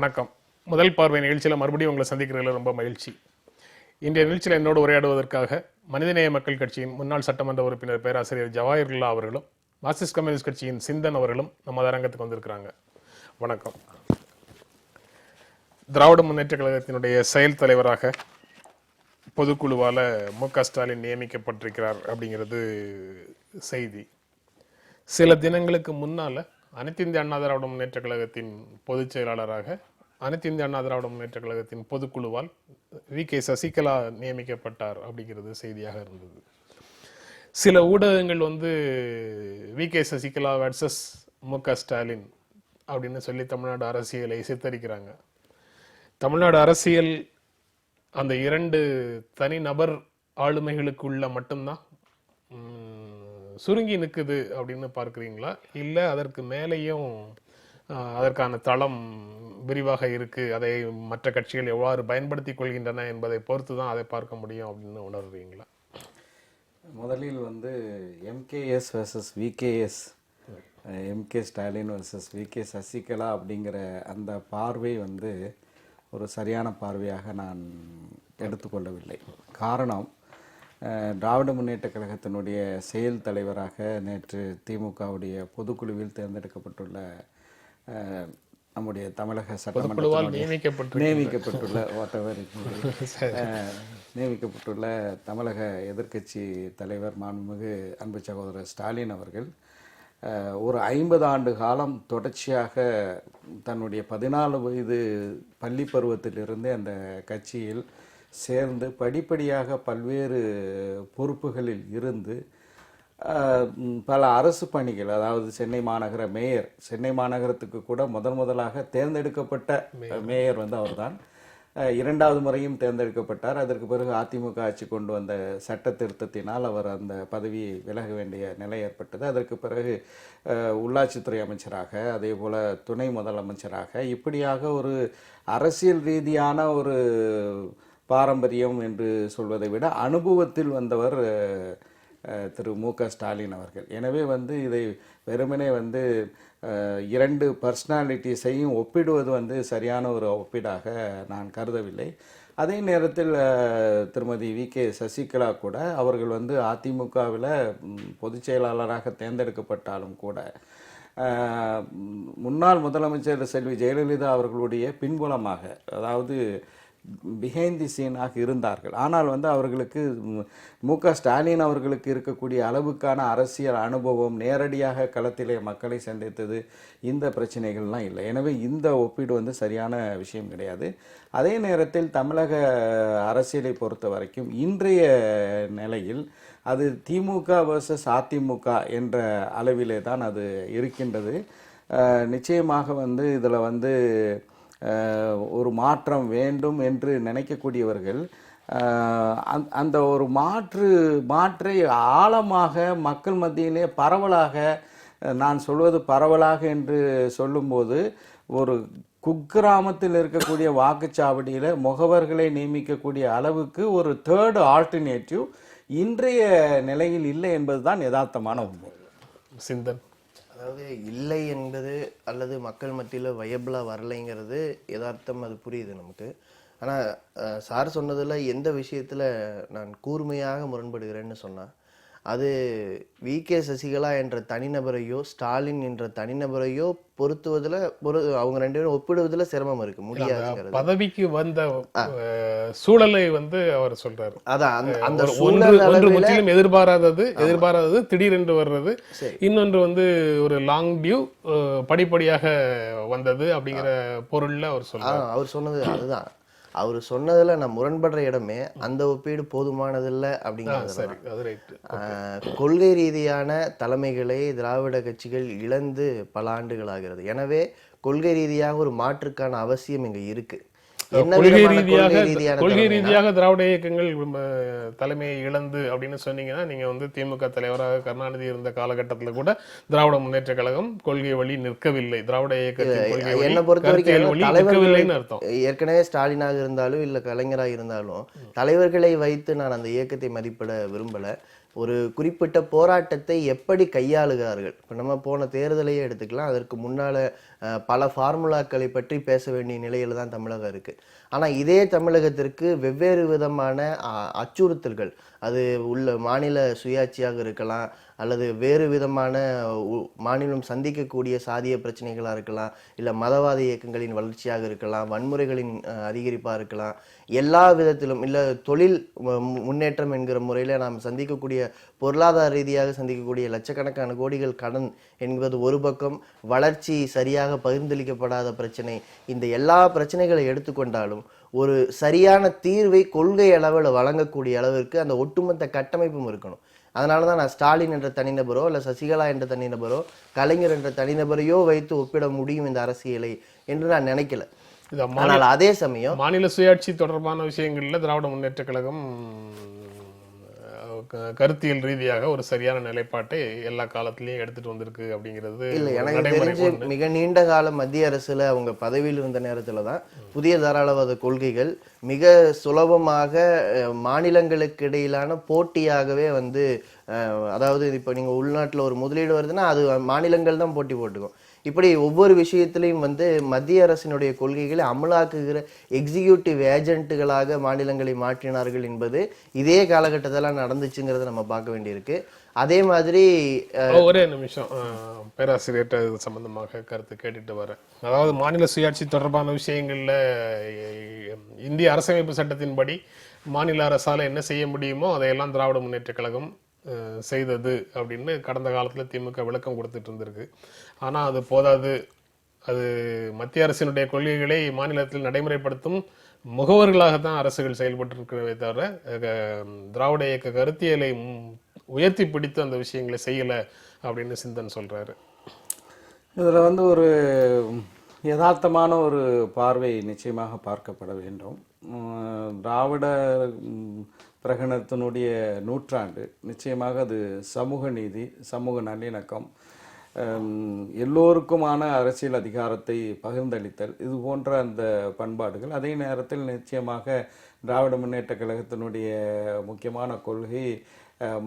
வணக்கம். முதல் பார்வை நிகழ்ச்சியில் மறுபடியும் உங்களை சந்திக்கிறதுல ரொம்ப மகிழ்ச்சி. இன்றைய நிகழ்ச்சியில் என்னோடு உரையாடுவதற்காக மனிதநேய மக்கள் கட்சியின் முன்னாள் சட்டமன்ற உறுப்பினர் பேராசிரியர் ஜவாஹிருல்லா அவர்களும், மார்க்சிஸ்ட் கம்யூனிஸ்ட் கட்சியின் சிந்தன் அவர்களும் நம்ம அரங்கத்துக்கு வந்திருக்கிறாங்க. வணக்கம். திராவிட முன்னேற்ற கழகத்தினுடைய செயல் தலைவராக பொதுக்குழுவால் மு.க. ஸ்டாலின் நியமிக்கப்பட்டிருக்கிறார் அப்படிங்கிறது செய்தி. சில தினங்களுக்கு முன்னால் அனைத்து இந்திய அண்ணா திராவிட முன்னேற்ற கழகத்தின் பொதுச் செயலாளராக அனைத்து இந்திய அண்ணா திராவிட முன்னேற்ற கழகத்தின் பொதுக்குழுவால் வி.கே. சசிகலா நியமிக்கப்பட்டார் அப்படிங்கிறது செய்தியாக இருந்தது. சில ஊடகங்கள் வி.கே. சசிகலா வர்சஸ் மு.க. ஸ்டாலின் அப்படின்னு சொல்லி தமிழ்நாடு அரசியலை சித்தரிக்கிறாங்க. தமிழ்நாடு அரசியல் அந்த இரண்டு தனிநபர் ஆளுமைகளுக்குள்ள மட்டும்தான் சுருங்கி நிற்குது அப்படின்னு பார்க்குறீங்களா, இல்லை அதற்கு மேலேயும் அதற்கான தளம் விரிவாக இருக்கு, அதை மற்ற கட்சிகள் எவ்வாறு பயன்படுத்தி கொள்கின்றன என்பதை பொறுத்து தான் அதை பார்க்க முடியும் அப்படின்னு உணர்றீங்களா? முதலில் MKS versus VKS, MK Stalin versus VK Sasikala அப்படிங்கிற அந்த பார்வை ஒரு சரியான பார்வையாக நான் எடுத்துக்கொள்ளவில்லை. காரணம், திராவிட முன்னேற்ற கழகத்தினுடைய செயல் தலைவராக நேற்று திமுகவுடைய பொதுக்குழுவில் தேர்ந்தெடுக்கப்பட்டுள்ள நம்முடைய தமிழக சட்டமன்றத்தில் நியமிக்கப்பட்டுள்ள தமிழக எதிர்க்கட்சி தலைவர் மாண்புமிகு அன்பு சகோதரர் ஸ்டாலின் அவர்கள் ஒரு 50 ஆண்டு காலம் தொடர்ச்சியாக தன்னுடைய 14 வயது பள்ளி பருவத்திலிருந்தே அந்த கட்சியில் சேர்ந்து படிப்படியாக பல்வேறு பொறுப்புகளில் இருந்து பல அரசு பணிகள், அதாவது சென்னை மாநகர மேயர், சென்னை மாநகரத்துக்கு கூட முதலாக தேர்ந்தெடுக்கப்பட்ட மேயர் அவர்தான். 2வது முறையும் தேர்ந்தெடுக்கப்பட்டார். அதற்கு பிறகு அதிமுக ஆட்சி கொண்டு வந்த சட்ட திருத்தத்தினால் அவர் அந்த பதவியை விலக வேண்டிய நிலை ஏற்பட்டது. அதற்கு பிறகு உள்ளாட்சித்துறை அமைச்சராக, அதே போல் துணை முதலமைச்சராக, இப்படியாக ஒரு அரசியல் ரீதியான ஒரு பாரம்பரியம் என்று சொல்வதை விட அனுபவத்தில் வந்தவர் திரு மு.க. ஸ்டாலின் அவர்கள். எனவே இதை வெறுமனே இரண்டு பர்சனாலிட்டிஸையும் ஒப்பிடுவது சரியான ஒரு ஒப்பீடாக நான் கருதவில்லை. அதே நேரத்தில் திருமதி வி.கே. சசிகலா கூட அவர்கள் அதிமுகவில் பொதுச் செயலாளராக தேர்ந்தெடுக்கப்பட்டாலும் கூட முன்னாள் முதலமைச்சர் செல்வி ஜெயலலிதா அவர்களுடைய பின்புலமாக, அதாவது பிஹைண்ட் தி சீனாக இருந்தார்கள். ஆனால் அவர்களுக்கு மு.க. ஸ்டாலின் அவர்களுக்கு இருக்கக்கூடிய அளவுக்கான அரசியல் அனுபவம், நேரடியாக களத்திலே மக்களை சந்தித்தது, இந்த பிரச்சனைகள்லாம் இல்லை. எனவே இந்த ஒப்பீடு சரியான விஷயம் கிடையாது. அதே நேரத்தில் தமிழக அரசியலை பொறுத்த வரைக்கும் இன்றைய நிலையில் அது திமுக வர்சஸ் அதிமுக என்ற அளவிலே தான் அது இருக்கின்றது. நிச்சயமாக இதில் ஒரு மாற்றம் வேண்டும் என்று நினைக்கக்கூடியவர்கள் அந்த ஒரு மாற்றை ஆழமாக மக்கள் மத்தியிலே பரவலாக, நான் சொல்வது பரவலாக என்று சொல்லும்போது, ஒரு குக்கிராமத்தில் இருக்கக்கூடிய வாக்குச்சாவடியில் முகவர்களை நியமிக்கக்கூடிய அளவுக்கு ஒரு தேர்டு ஆல்டர்னேட்டிவ் இன்றைய நிலையில் இல்லை என்பதுதான் யதார்த்தமான உண்மை. சிந்தன், அதாவது இல்லை என்பது அல்லது மக்கள் மத்தியில் வயபிளாக வரலைங்கிறது யதார்த்தம், அது புரியுது நமக்கு. ஆனால் சார் சொன்னதில் எந்த விஷயத்தில் நான் கூர்மையாக முரண்படுகிறேன்னு சொன்னால், அது வி.கே. சசிகலா என்ற தனிநபரையோ ஸ்டாலின் என்ற தனிநபரையோ பொருத்துவதில் அவங்க ரெண்டு பேரும் ஒப்பிடுவதில் சிரமம் இருக்கு, முடியாது. பதவிக்கு வந்த சூழலை அவர் சொல்றாரு. அதான் அந்த ஒன்று முற்றிலும் எதிர்பாராதது திடீரென்று வர்றது, இன்னொன்று ஒரு லாங் டியூ படிப்படியாக வந்தது அப்படிங்கிற பொருள்ல அவர் சொல்றாரு. அவர் சொன்னது அதுதான். அவர் சொன்னதுல நான் முரண்படுற இடமே அந்த ஒப்பீடு போதுமானதில்லை அப்படிங்கிறது. கொள்கை ரீதியான தலைமைகளை திராவிட கட்சிகள் இழந்து பல ஆண்டுகள் ஆகிறது. எனவே கொள்கை ரீதியாக ஒரு மாற்றுக்கான அவசியம் இங்க இருக்கு. கொள்கை ரீதியாக திராவிட இயக்கங்கள் தலைமையை இழந்து அப்படின்னு சொன்னீங்கன்னா, நீங்க திமுக தலைவராக கருணாநிதி இருந்த காலகட்டத்தில் கூட திராவிட முன்னேற்ற கழகம் கொள்கை வழி நிற்கவில்லை. திராவிட இயக்கத்தின் என்னை பொறுத்த வரைக்கும் அர்த்தம். ஏற்கனவே ஸ்டாலினாக இருந்தாலும் இல்ல கலைஞராக இருந்தாலும் தலைவர்களை வைத்து நான் அந்த இயக்கத்தை மதிப்பிட விரும்பல. ஒரு குறிப்பிட்ட போராட்டத்தை எப்படி கையாளுகிறார்கள். இப்போ நம்ம போன தேர்தலையே எடுத்துக்கலாம். அதற்கு முன்னால பல ஃபார்முலாக்களை பற்றி பேச வேண்டிய நிலையில தான் தமிழகம் இருக்கு. ஆனா இதே தமிழகத்திற்கு வெவ்வேறு விதமான அச்சுறுத்தல்கள், அது உள்ள மாநில சுயாட்சியாக இருக்கலாம், அல்லது வேறு விதமான மாநிலம் சந்திக்கக்கூடிய சாதிய பிரச்சனைகளாக இருக்கலாம், இல்லை மதவாத இயக்கங்களின் வளர்ச்சியாக இருக்கலாம், வன்முறைகளின் அதிகரிப்பாக இருக்கலாம், எல்லா விதத்திலும் இல்லை தொழில் முன்னேற்றம் என்கிற முறையில் நாம் சந்திக்கக்கூடிய பொருளாதார ரீதியாக சந்திக்கக்கூடிய லட்சக்கணக்கான கோடிகள் கடன் என்பது ஒரு பக்கம், வளர்ச்சி சரியாக பகிர்ந்தளிக்கப்படாத பிரச்சனை, இந்த எல்லா பிரச்சனைகளை எடுத்துக்கொண்டாலும் ஒரு சரியான தீர்வை கொள்கை அளவில் வழங்கக்கூடிய அளவிற்கு அந்த ஒட்டுமொத்த கட்டமைப்பும் இருக்கணும். அதனால தான் நான் ஸ்டாலின் என்ற தனிநபரோ இல்லை சசிகலா என்ற தனிநபரோ கலைஞர் என்ற தனிநபரையோ வைத்து ஒப்பிட முடியும் இந்த அரசியலை என்று நான் நினைக்கல. ஆனால் அதே சமயம் மாநில சுயாட்சி தொடர்பான விஷயங்கள்ல திராவிட முன்னேற்ற கழகம் கருத்தியல் ரீதியாக ஒரு சரியான நிலைப்பாட்டை எல்லா காலத்திலயும் எடுத்துட்டு வந்திருக்கு அப்படிங்கிறது இல்லை. எனக்கு தெரிஞ்சு மிக நீண்ட கால மத்திய அரசுல அவங்க பதவியில் இருந்த நேரத்துல தான் புதிய தாராளவாத கொள்கைகள் மிக சுலபமாக மாநிலங்களுக்கு இடையிலான போட்டியாகவே வந்து, அதாவது இப்போ நீங்க உள்நாட்டுல ஒரு முதலீடு வருதுன்னா அது மாநிலங்கள் தான் போட்டி போட்டுக்கும். இப்படி ஒவ்வொரு விஷயத்திலையும் வந்து மத்திய அரசினுடைய கொள்கைகளை அமலாக்குகிற எக்ஸிக்யூட்டிவ் ஏஜென்ட்டுகளாக மாநிலங்களை மாற்றினார்கள் என்பது இதே காலகட்டத்தில் நடந்துச்சுங்கிறத நம்ம பார்க்க வேண்டியிருக்கு. அதே மாதிரி ஒரே நிமிஷம் பேராசிரியர்கிட்ட இது சம்பந்தமாக கருத்து கேட்டுட்டு வரேன். அதாவது மாநில சுயாட்சி தொடர்பான விஷயங்கள்ல இந்திய அரசமைப்பு சட்டத்தின்படி மாநில அரசால என்ன செய்ய முடியுமோ அதையெல்லாம் திராவிட முன்னேற்ற கழகம் செய்தது அப்படின்னு கடந்த காலத்துல திமுக விளக்கம் கொடுத்துட்டு இருந்திருக்கு. ஆனா அது போதாது, அது மத்திய அரசினுடைய கொள்கைகளை மாநிலத்தில் நடைமுறைப்படுத்தும் முகவர்களாகத்தான் அரசுகள் செயல்பட்டு இருக்கிறவே தவிர திராவிட இயக்க கருத்தியலை உயர்த்தி பிடித்து அந்த விஷயங்களை செய்யல அப்படின்னு சிந்தன் சொல்றாரு. இதுல வந்து ஒரு யதார்த்தமான ஒரு பார்வை நிச்சயமாக பார்க்கப்பட வேண்டும். திராவிட பிரகடனத்தினுடைய நூற்றாண்டு நிச்சயமாக அது சமூக நீதி, சமூக நல்லிணக்கம், எல்லோருக்குமான அரசியல் அதிகாரத்தை பகிர்ந்தளித்தல், இது போன்ற அந்த பண்பாடுகள். அதே நேரத்தில் நிச்சயமாக திராவிட முன்னேற்ற கழகத்தினுடைய முக்கியமான கொள்கை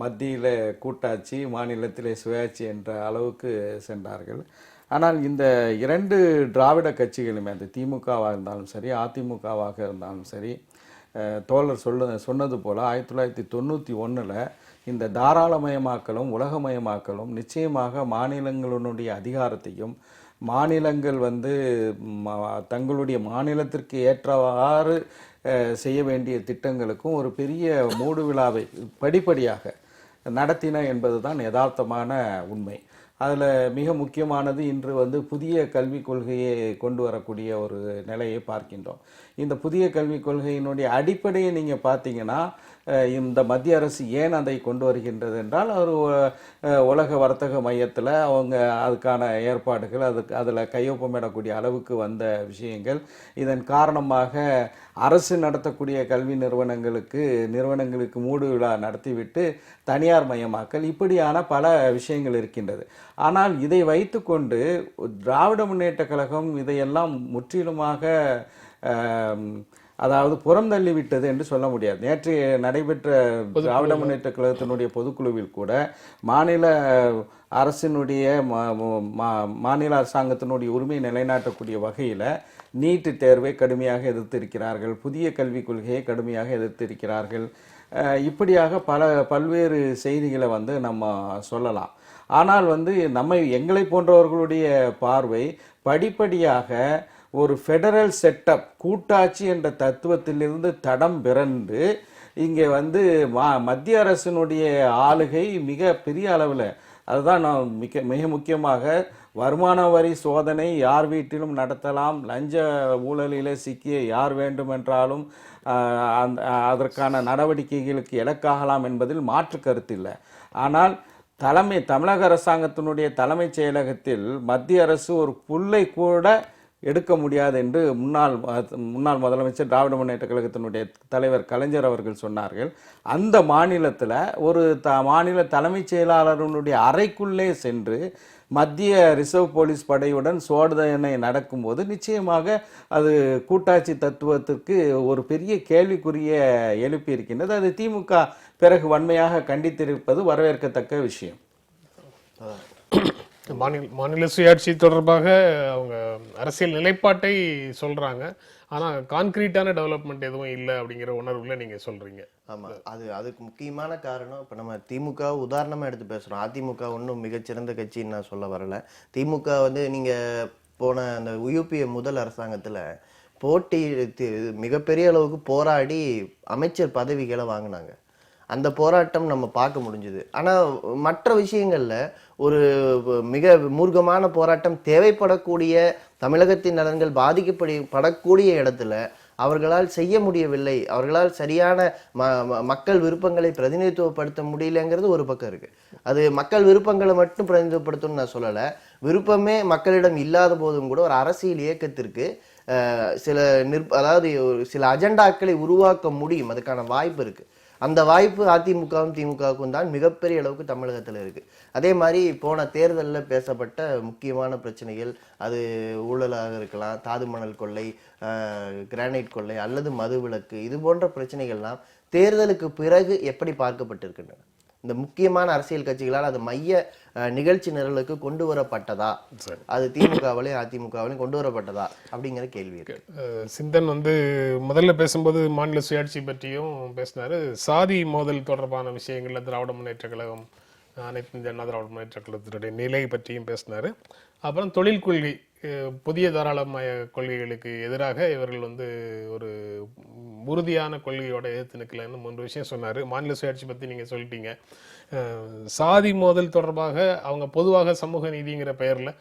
மத்தியில் கூட்டாட்சி, மாநிலத்திலே சுயாட்சி என்ற அளவுக்கு சென்றார்கள். ஆனால் இந்த இரண்டு திராவிட கட்சிகளுமே, அந்த திமுகவாக இருந்தாலும் சரி, அதிமுகவாக இருந்தாலும் சரி, தோழர் சொன்னது போல் 1991 இந்த தாராளமயமாக்கலும் உலகமயமாக்கலும் நிச்சயமாக மாநிலங்களுடைய அதிகாரத்தையும், மாநிலங்கள் வந்து தங்களுடைய மாநிலத்திற்கு ஏற்றவாறு செய்ய வேண்டிய திட்டங்களுக்கும் ஒரு பெரிய மூடு விழாவை படிப்படியாக நடத்தின என்பது தான் யதார்த்தமான உண்மை. அதில் மிக முக்கியமானது இன்று வந்து புதிய கல்விக் கொள்கையை கொண்டு வரக்கூடிய ஒரு நிலையை பார்க்கின்றோம். இந்த புதிய கல்விக் கொள்கையினுடைய அடிப்படையை நீங்கள் பார்த்தீங்கன்னா, இந்த மத்திய அரசு ஏன் அதை கொண்டு வருகின்றது என்றால், ஒரு உலக வர்த்தக மையத்தில் அவங்க அதுக்கான ஏற்பாடுகள், அதில் கையொப்பமிடக்கூடிய அளவுக்கு வந்த விஷயங்கள். இதன் காரணமாக அரசு நடத்தக்கூடிய கல்வி நிறுவனங்களுக்கு மூடு விழா நடத்திவிட்டு தனியார் மயமாக்கல், இப்படியான பல விஷயங்கள் இருக்கின்றது. ஆனால் இதை வைத்துக்கொண்டு திராவிட முன்னேற்ற கழகம் இதையெல்லாம் முற்றிலுமாக அதாவது புறம் தள்ளிவிட்டது என்று சொல்ல முடியாது. நேற்று நடைபெற்ற திராவிட முன்னேற்ற கழகத்தினுடைய பொதுக்குழுவில் கூட மாநில அரசினுடைய மாநில அரசாங்கத்தினுடைய உரிமையை நிலைநாட்டக்கூடிய வகையில் நீட்டு தேர்வை கடுமையாக எதிர்த்திருக்கிறார்கள், புதிய கல்விக் கொள்கையை கடுமையாக எதிர்த்திருக்கிறார்கள். இப்படியாக பல்வேறு செய்திகளை வந்து நம்ம சொல்லலாம். ஆனால் வந்து எங்களை போன்றவர்களுடைய பார்வை படிப்படியாக ஒரு ஃபெடரல் செட்டப், கூட்டாட்சி என்ற தத்துவத்திலிருந்து தடம் பிறந்து இங்கே வந்து மத்திய அரசினுடைய ஆளுகை மிக பெரிய அளவில், அதுதான் நான் மிக முக்கியமாக வருமான வரி சோதனை யார் வீட்டிலும் நடத்தலாம், லஞ்ச ஊழலில் சிக்கிய யார் வேண்டுமென்றாலும் அதற்கான நடவடிக்கைகளுக்கு இலக்காகலாம் என்பதில் மாற்று கருத்தில்லை. ஆனால் தமிழக அரசாங்கத்தினுடைய தலைமைச் செயலகத்தில் மத்திய அரசு ஒரு புல்லை கூட எடுக்க முடியாது என்று முன்னாள் முதலமைச்சர் திராவிட முன்னேற்ற கழகத்தினுடைய தலைவர் கலைஞர் அவர்கள் சொன்னார்கள். அந்த மாநிலத்தில் ஒரு மாநில தலைமைச் செயலாளருடைய அறைக்குள்ளே சென்று மத்திய ரிசர்வ் போலீஸ் படையுடன் சோதனை நடக்கும்போது நிச்சயமாக அது கூட்டாட்சி தத்துவத்திற்கு ஒரு பெரிய கேள்விக்குரிய எழுப்பி இருக்கின்றது. அது திமுக பிறகு வன்மையாக கண்டித்திருப்பது வரவேற்கத்தக்க விஷயம். மாநில சுயாட்சி தொடர்பாக அவங்க அரசியல் நிலைப்பாட்டை சொல்றாங்க. ஆனா கான்கிரீட்டான டெவலப்மெண்ட் எதுவும் இல்லை அப்படிங்கிற உணர்வுல நீங்க சொல்றீங்க. ஆமா, அதுக்கு முக்கியமான காரணம் இப்ப நம்ம திமுக உதாரணமா எடுத்து பேசுறோம். அதிமுக ஒன்றும் மிகச்சிறந்த கட்சின்னு நான் சொல்ல வரல. திமுக நீங்க போன அந்த யூபிஏ முதல் அரசாங்கத்துல போட்டி மிகப்பெரிய அளவுக்கு போராடி அமைச்சர் பதவிகளை வாங்கினாங்க. அந்த போராட்டம் நம்ம பார்க்க முடிஞ்சுது. ஆனா மற்ற விஷயங்கள்ல ஒரு மிக மூர்க்கமான போராட்டம் தேவைப்படக்கூடிய, தமிழகத்தின் நலன்கள் பாதிக்கப்படக்கூடிய இடத்துல அவர்களால் செய்ய முடியவில்லை, அவர்களால் சரியான மக்கள் விருப்பங்களை பிரதிநிதித்துவப்படுத்த முடியலங்கிறது ஒரு பக்கம் இருக்கு. அது மக்கள் விருப்பங்களை மட்டும் பிரதிநிதித்துவப்படுத்தணும்னு நான் சொல்லலை. விருப்பமே மக்களிடம் இல்லாத போதும் கூட ஒரு அரசியல் இயக்கத்திற்கு சில அதாவது சில அஜெண்டாக்களை உருவாக்க முடியும். அதுக்கான வாய்ப்பு இருக்கு. அந்த வாய்ப்பு அதிமுகவும் திமுகவுக்கும் தான் மிகப்பெரிய அளவுக்கு தமிழகத்தில் இருக்கு. அதே மாதிரி போன தேர்தலில் பேசப்பட்ட முக்கியமான பிரச்சனைகள், அது ஊழலாக இருக்கலாம், தாது மணல் கொள்ளை, கிரானைட் கொள்ளை அல்லது மதுவிலக்கு, இது போன்ற பிரச்சனைகள்லாம் தேர்தலுக்கு பிறகு எப்படி பார்க்கப்பட்டிருக்கின்றன? இந்த முக்கியமான அரசியல் கட்சிகளால் அது மைய நிகழ்ச்சி நிரலுக்கு கொண்டு வரப்பட்டதா, அது திமுகவிலையும் அதிமுகவிலையும் கொண்டு வரப்பட்டதா அப்படிங்கிற கேள்வி இருக்கு. சிந்தன் முதல்ல பேசும்போது மாநில சுயாட்சி பற்றியும் பேசினாரு. சாதி மோதல் தொடர்பான விஷயங்கள்ல திராவிட முன்னேற்ற கழகம், அனைத்து இந்திய அண்ணா திராவிட முன்னேற்ற கழகத்தினுடைய நிலை பற்றியும் பேசினாரு. அப்புறம் தொழில் கொள்கை, புதிய தாராளமய கொள்கைகளுக்கு எதிராக இவர்கள் ஒரு உறுதியான கொள்கையோட எதிர்த்து நிற்கலன்னு 3 விஷயம் சொன்னார். மாநில சுயாட்சி பற்றி நீங்கள் சொல்லிட்டீங்க. சாதி மோதல் தொடர்பாக அவங்க பொதுவாக சமூக நீதிங்கிற பெயரில்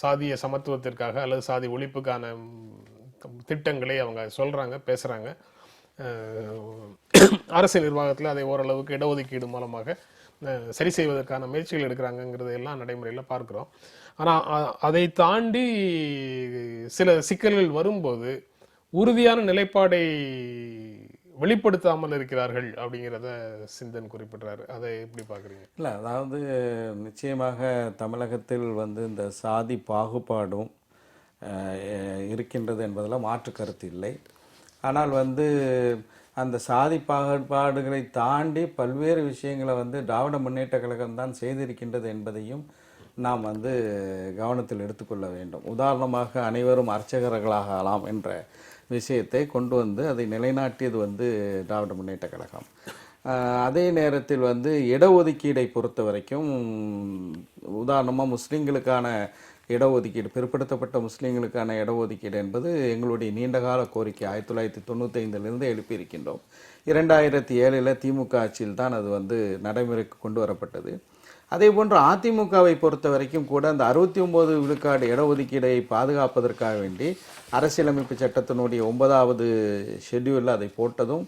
சாதிய சமத்துவத்திற்காக அல்லது சாதி ஒழிப்புக்கான திட்டங்களை அவங்க சொல்கிறாங்க, பேசுகிறாங்க. அரசு நிர்வாகத்தில் அதை ஓரளவுக்கு இடஒதுக்கீடு மூலமாக சரி செய்வதற்கான முயற்சிகள் எடுக்கிறாங்கிறது எல்லாம் நடைமுறையில் பார்க்குறோம். ஆனால் அதை தாண்டி சில சிக்கல்கள் வரும்போது உறுதியான நிலைப்பாடை வெளிப்படுத்தாமல் இருக்கிறார்கள் அப்படிங்கிறத சிந்தன் குறிப்பிடுறாரு. அதை எப்படி பார்க்குறீங்க? இல்லை, அதாவது நிச்சயமாக தமிழகத்தில் இந்த சாதி பாகுபாடும் இருக்கின்றது என்பதில் மாற்று கருத்து இல்லை. ஆனால் அந்த சாதி பாகுபாடுகளை தாண்டி பல்வேறு விஷயங்களை திராவிட முன்னேற்ற கழகம் தான் செய்திருக்கின்றது என்பதையும் நாம் கவனத்தில் எடுத்துக்கொள்ள வேண்டும். உதாரணமாக அனைவரும் அர்ச்சகர்களாகலாம் என்ற விஷயத்தை கொண்டு அதை நிலைநாட்டியது திராவிட முன்னேற்ற கழகம். அதே நேரத்தில் இடஒதுக்கீடை பொறுத்த வரைக்கும் உதாரணமாக முஸ்லீம்களுக்கான இடஒதுக்கீடு, பிற்படுத்தப்பட்ட முஸ்லீம்களுக்கான இடஒதுக்கீடு என்பது எங்களுடைய நீண்டகால கோரிக்கை. 1995 எழுப்பியிருக்கின்றோம். 2007 திமுக ஆட்சியில் தான் அது நடைமுறைக்கு கொண்டு வரப்பட்டது. அதே போன்று அதிமுகவை பொறுத்த வரைக்கும் கூட அந்த 69 விழுக்காடு இடஒதுக்கீடை பாதுகாப்பதற்காக வேண்டி அரசியலமைப்பு சட்டத்தினுடைய 9வது ஷெட்யூலில் அதை போட்டதும்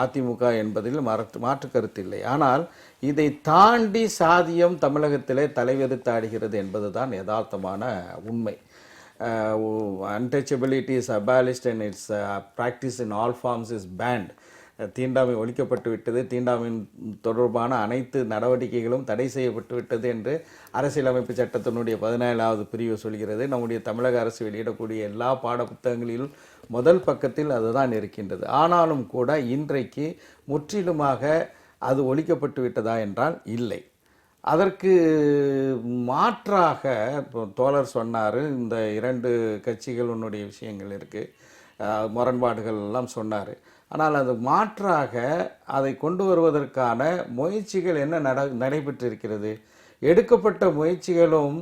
அதிமுக என்பதில் மாற்று கருத்து இல்லை. ஆனால் இதை தாண்டி சாதியம் தமிழகத்திலே தலைவெடுத்தாடுகிறது என்பதுதான் யதார்த்தமான உண்மை. Untouchability is abolished and its practice in all forms is banned. தீண்டாமை ஒழிக்கப்பட்டு விட்டது, தீண்டாமையின் தொடர்பான அனைத்து நடவடிக்கைகளும் தடை செய்யப்பட்டு விட்டது என்று அரசியலமைப்பு சட்டத்தினுடைய 17வது பிரிவு சொல்கிறது. நம்முடைய தமிழக அரசு வெளியிடக்கூடிய எல்லா பாட புத்தகங்களிலும் முதல் பக்கத்தில் அதுதான் இருக்கின்றது. ஆனாலும் கூட இன்றைக்கு முற்றிலுமாக அது ஒழிக்கப்பட்டு விட்டதா என்றால் இல்லை. அதற்கு மாற்றாக தோழர் சொன்னார், இந்த 2 கட்சிகளுடைய விஷயங்கள் இருக்குது, முரண்பாடுகள் எல்லாம் சொன்னார். ஆனால் அது மாற்றாக அதை கொண்டு வருவதற்கான முயற்சிகள் என்ன நடைபெற்றிருக்கிறது? எடுக்கப்பட்ட முயற்சிகளும்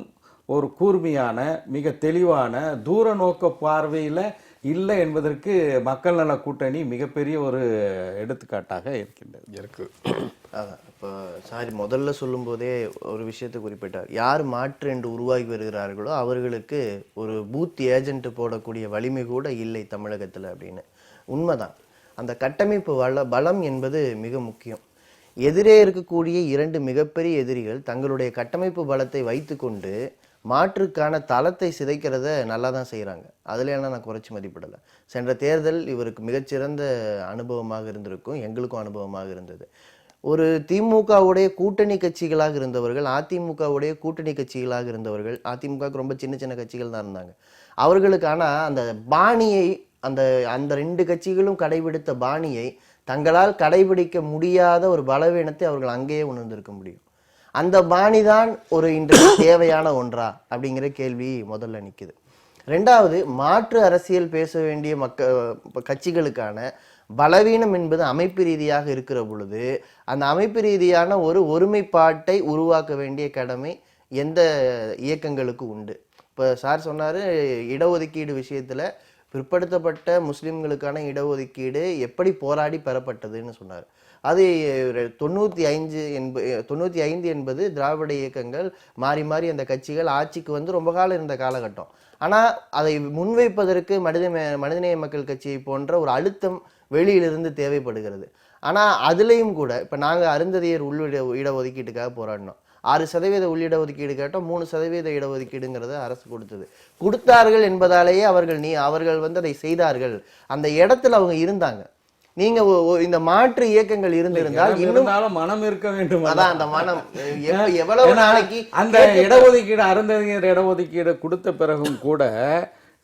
ஒரு கூர்மையான, மிக தெளிவான தூர நோக்க பார்வையில் இல்லை என்பதற்கு மக்கள் நல கூட்டணி மிகப்பெரிய ஒரு எடுத்துக்காட்டாக இருக்கு. அதான் இப்போ முதல்ல சொல்லும் போதே ஒரு விஷயத்தை குறிப்பிட்டார். யார் மாற்று என்று உருவாகி வருகிறார்களோ அவர்களுக்கு ஒரு பூத் ஏஜென்ட் போடக்கூடிய வலிமை கூட இல்லை தமிழகத்தில் அப்படின்னு. உண்மைதான். அந்த கட்டமைப்பு பலம் என்பது மிக முக்கியம். எதிரே இருக்கக்கூடிய 2 மிகப்பெரிய எதிரிகள் தங்களுடைய கட்டமைப்பு பலத்தை வைத்துக்கொண்டு மாற்றுக்கான தளத்தை சிதைக்கிறத நல்லா தான் செய்கிறாங்க. அதில் என்ன நான் குறைச்சி மதிப்பிடலை. சென்ற தேர்தல் இவருக்கு மிகச்சிறந்த அனுபவமாக இருந்திருக்கும், எங்களுக்கும் அனுபவமாக இருந்தது. ஒரு திமுகவுடைய கூட்டணி கட்சிகளாக இருந்தவர்கள், அதிமுகவுடைய கூட்டணி கட்சிகளாக இருந்தவர்கள், அதிமுகவுக்கு ரொம்ப சின்ன சின்ன கட்சிகள் தான் இருந்தாங்க. அவர்களுக்கான அந்த பாணியை அந்த அந்த 2 கட்சிகளும் கடைபிடித்த பாணியை தங்களால் கடைபிடிக்க முடியாத ஒரு பலவீனத்தை அவர்கள் அங்கேயே உணர்ந்திருக்க முடியும். அந்த பாணிதான் ஒரு இன்றைக்கு தேவையான ஒன்றா அப்படிங்கிற கேள்வி முதல்ல நிற்குது. 2வது, மாற்று அரசியல் பேச வேண்டிய கட்சிகளுக்கான பலவீனம் என்பது அமைப்பு ரீதியாக இருக்கிற பொழுது அந்த அமைப்பு ரீதியான ஒரு ஒருமைப்பாட்டை உருவாக்க வேண்டிய கடமை எந்த இயக்கங்களுக்கு உண்டு. இப்போ சார் சொன்னார், இடஒதுக்கீடு விஷயத்தில் பிற்படுத்தப்பட்ட முஸ்லிம்களுக்கான இடஒதுக்கீடு எப்படி போராடி பெறப்பட்டதுன்னு சொன்னார். அது 95 என்பது திராவிட இயக்கங்கள் மாறி மாறி அந்த கட்சிகள் ஆட்சிக்கு வந்து ரொம்ப காலம் இருந்த காலகட்டம். ஆனால் அதை முன்வைப்பதற்கு மனிதநேய மக்கள் கட்சியை போன்ற ஒரு அழுத்தம் வெளியிலிருந்து தேவைப்படுகிறது. ஆனால் அதுலேயும் கூட இப்போ நாங்கள் அருந்ததியர் இடஒதுக்கீட்டுக்காக போராடினோம். 6% உள்ளிட ஒதுக்கீடு கேட்டோம், 3% இடஒதுக்கீடுங்கிறத அரசு கொடுத்தார்கள் என்பதாலேயே அவர்கள் வந்து அதை செய்தார்கள். அந்த இடத்துல அவங்க இருந்தாங்க. நீங்க இந்த மாற்று இயக்கங்கள் இருந்திருந்தால் இன்னும் மனம் இருக்க வேண்டும். அதான் அந்த மனம் எவ்வளவு நாளைக்கு அந்த இடஒதுக்கீடு அருந்ததியர் இடஒதுக்கீடு கொடுத்த பிறகும் கூட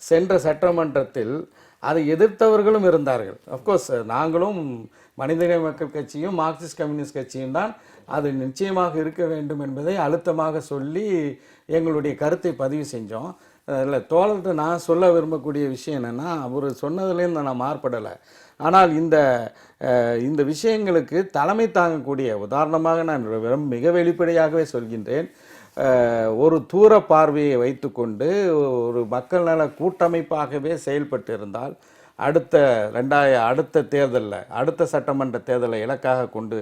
சென்ற சட்டமன்றத்தில் அதை எதிர்த்தவர்களும் இருந்தார்கள். அப்கோர்ஸ் நாங்களும் மனிதநேய மக்கள் கட்சியும் மார்க்சிஸ்ட் கம்யூனிஸ்ட் கட்சியும் தான் அது நிச்சயமாக இருக்க வேண்டும் என்பதை அழுத்தமாக சொல்லி எங்களுடைய கருத்தை பதிவு செஞ்சோம். இல்லை, தோழர்கிட்ட நான் சொல்ல விரும்பக்கூடிய விஷயம் என்னென்னா, அவர் சொன்னதுலேருந்து நான் மாறுபடலை. ஆனால் இந்த விஷயங்களுக்கு தலைமை தாங்கக்கூடிய, உதாரணமாக நான் மிக வெளிப்படையாகவே சொல்கின்றேன், ஒரு தூர பார்வையை வைத்துக்கொண்டு ஒரு மக்கள் நல கூட்டமைப்பாகவே செயல்பட்டு இருந்தால் அடுத்த தேர்தலில், அடுத்த சட்டமன்ற தேர்தலை இலக்காக கொண்டு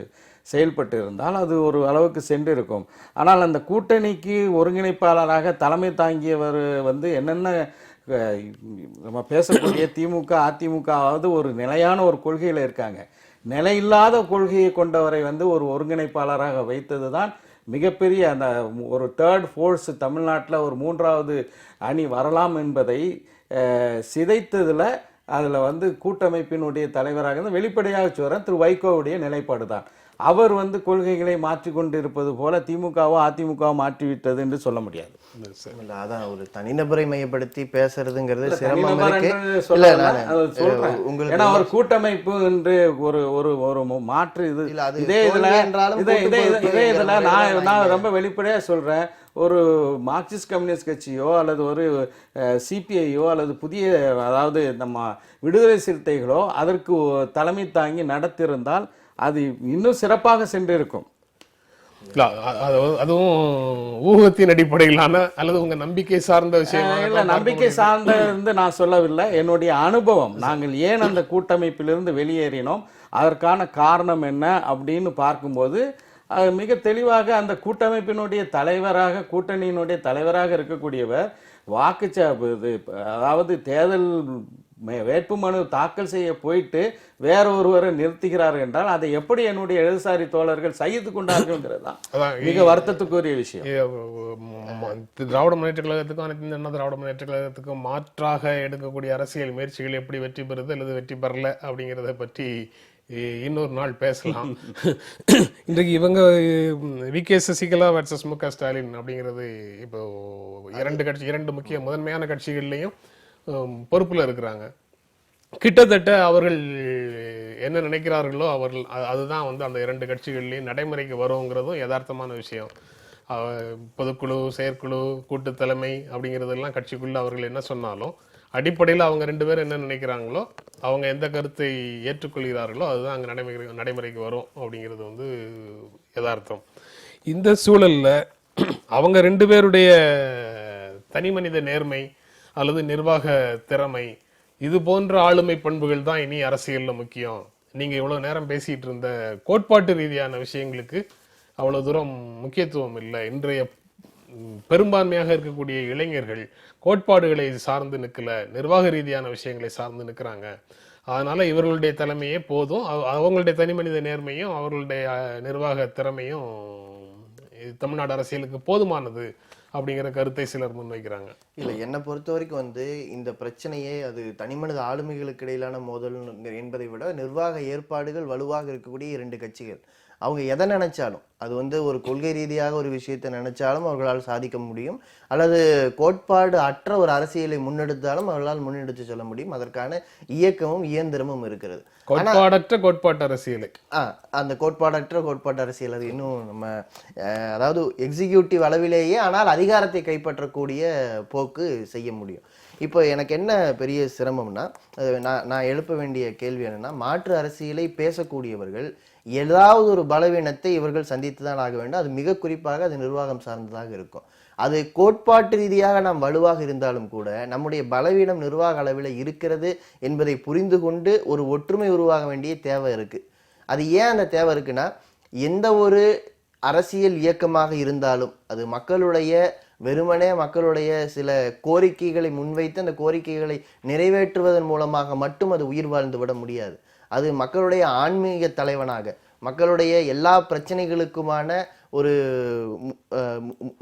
செயல்பட்டு இருந்தால் அது ஒரு அளவுக்கு சென்றிருக்கும். ஆனால் அந்த கூட்டணிக்கு ஒருங்கிணைப்பாளராக தலைமை தாங்கியவர் வந்து என்னென்ன நம்ம பேசக்கூடிய திமுக அதிமுகவாவது ஒரு நிலையான ஒரு கொள்கையில் இருக்காங்க. நிலையில்லாத கொள்கையை கொண்டவரை வந்து ஒரு ஒருங்கிணைப்பாளராக வைத்தது தான் மிகப்பெரிய அந்த ஒரு தேர்ட் ஃபோர்ஸ் தமிழ்நாட்டில் ஒரு 3வது அணி வரலாம் என்பதை சிதைத்ததில் அதில் வந்து கூட்டமைப்பினுடைய தலைவராக வெளிப்படையாக சொல்கிறேன், திரு வைகோவுடைய நிலைப்பாடு தான். அவர் வந்து கொள்கைகளை மாற்றிக்கொண்டு இருப்பது போல திமுகவோ அதிமுகவோ மாற்றிவிட்டது என்று சொல்ல முடியாது. அதான் ஒரு தனிநபரை மையப்படுத்தி பேசுறதுங்கிறது சிரமம். ஏன்னா ஒரு கூட்டமைப்பு என்று ஒரு மாற்று இதே இதுல நான் ரொம்ப வெளிப்படையா சொல்றேன், ஒரு மார்க்சிஸ்ட் கம்யூனிஸ்ட் கட்சியோ அல்லது ஒரு சிபிஐயோ அல்லது புதிய, அதாவது நம்ம விடுதலை சிறுத்தைகளோ அதற்கு தலைமை தாங்கி நடத்திருந்தால் அது இன்னும் சிறப்பாக சென்றிருக்கும். அதுவும் ஊகத்தின் அடிப்படையிலான அல்லது உங்க நம்பிக்கை சார்ந்த விஷயம் இல்ல, நம்பிக்கை சார்ந்த நான் சொல்லவில்லை, என்னுடைய அனுபவம். நாங்கள் ஏன் அந்த கூட்டமைப்பிலிருந்து வெளியேறினோம், அதற்கான காரணம் என்ன அப்படின்னு பார்க்கும்போது மிக தெளிவாக அந்த கூட்டமைப்பினுடைய தலைவராக, கூட்டணியினுடைய தலைவராக இருக்கக்கூடியவர் அதாவது தேர்தல் வேட்புமனு தாக்கல் செய்ய போயிட்டு வேற ஒருவரை நிறுத்துகிறார்கள் என்றால் அதை எப்படி என்னுடைய இடதுசாரி தோழர்கள் சகித்து கொண்டார்கள் தான் மிக வருத்தத்துக்குரிய விஷயம். திராவிட முன்னேற்ற கழகத்துக்கும் அனைத்து இந்திய அண்ணா திராவிட முன்னேற்ற கழகத்துக்கும் மாற்றாக எடுக்கக்கூடிய அரசியல் முயற்சிகள் எப்படி வெற்றி பெறுது அல்லது வெற்றி பெறல அப்படிங்கிறத பற்றி இன்னொரு நாள் பேசலாம். இன்றைக்கு இவங்க வி.கே. சசிகலா வர்சஸ் மு.க. ஸ்டாலின் அப்படிங்கிறது இப்போ இரண்டு முக்கிய முதன்மையான கட்சிகள்லையும் பொறுப்புல இருக்கிறாங்க. கிட்டத்தட்ட அவர்கள் என்ன நினைக்கிறார்களோ அதுதான் வந்து அந்த 2 கட்சிகள்லையும் நடைமுறைக்கு வருங்கிறதும் யதார்த்தமான விஷயம். பொதுக்குழு, செயற்குழு, கூட்டு தலைமை அப்படிங்கிறதெல்லாம் கட்சிக்குள்ள அவர்கள் என்ன சொன்னாலும் அடிப்படையில் அவங்க 2 பேரும் என்ன நினைக்கிறாங்களோ, அவங்க எந்த கருத்தை ஏற்றுக்கொள்கிறார்களோ அதுதான் அங்கே நடைமுறைக்கு வரும் அப்படிங்கிறது வந்து யதார்த்தம். இந்த சூழல்ல அவங்க 2 பேருடைய தனி மனித நேர்மை அல்லது நிர்வாக திறமை, இது போன்ற ஆளுமை பண்புகள் தான் இனி அரசியல்ல முக்கியம். நீங்க இவ்வளவு நேரம் பேசிட்டு இருந்த கோட்பாட்டு ரீதியான விஷயங்களுக்கு அவ்வளவு தூரம் முக்கியத்துவம் இல்லை. இன்றைய பெரும்பான்மையாக இருக்கக்கூடிய இளைஞர்கள் கோட்பாடுகளை சார்ந்து நிற்கல, நிர்வாக ரீதியான விஷயங்களை சார்ந்து நிற்கிறாங்க. அதனால இவர்களுடைய தலைமையே போதும், அவங்களுடைய தனி மனித நேர்மையும் அவர்களுடைய நிர்வாக திறமையும் தமிழ்நாடு அரசியலுக்கு போதுமானது அப்படிங்கிற கருத்தை சிலர் முன்வைக்கிறாங்க. இல்ல என்னை பொறுத்த வரைக்கும் வந்து இந்த பிரச்சனையே அது தனிமனித ஆளுமைகளுக்கு இடையிலான மோதல் என்பதை விட நிர்வாக ஏற்பாடுகள் வலுவாக இருக்கக்கூடிய இரண்டு கட்சிகள் அவங்க எதை நினைச்சாலும் அது வந்து ஒரு கொள்கை ரீதியாக ஒரு விஷயத்தை நினைச்சாலும் அவர்களால் சாதிக்க முடியும், அல்லது கோட்பாடு அற்ற ஒரு அரசியலை முன்னெடுத்தாலும் அவர்களால் முன்னெடுத்து செல்ல முடியும். அதற்கான இயக்கமும் இயந்திரமும் இருக்கிறது. கோட்பாடற்ற கோட்பாட்டு அரசியலை அந்த கோட்பாடற்ற கோட்பாட்டு அரசியல் அது இன்னும் நம்ம அதாவது எக்ஸிக்யூட்டிவ் அளவிலேயே ஆனால் அதிகாரத்தை கைப்பற்றக்கூடிய போக்கு செய்ய முடியும். இப்போ எனக்கு என்ன பெரிய சிரமம்னா நான் எழுப்ப வேண்டிய கேள்வி என்னன்னா, மாற்று அரசியலை பேசக்கூடியவர்கள் ஏதாவது ஒரு பலவீனத்தை இவர்கள் சந்தித்து தான் ஆக வேண்டும். அது மிக குறிப்பாக அது நிர்வாகம் சார்ந்ததாக இருக்கும். அது கோட்பாட்டு ரீதியாக நாம் வலுவாக இருந்தாலும் கூட நம்முடைய பலவீனம் நிர்வாக அளவில் இருக்கிறது என்பதை புரிந்து கொண்டு ஒரு ஒற்றுமை உருவாக வேண்டிய தேவை இருக்கு. அது ஏன் அந்த தேவை இருக்குன்னா, எந்த ஒரு அரசியல் இயக்கமாக இருந்தாலும் அது மக்களுடைய வெறுமனே மக்களுடைய சில கோரிக்கைகளை முன்வைத்து அந்த கோரிக்கைகளை நிறைவேற்றுவதன் மூலமாக மட்டும் அது உயிர் வாழ்ந்து விட முடியாது. அது மக்களுடைய ஆன்மீக தலைவனாக மக்களுடைய எல்லா பிரச்சனைகளுக்குமான ஒரு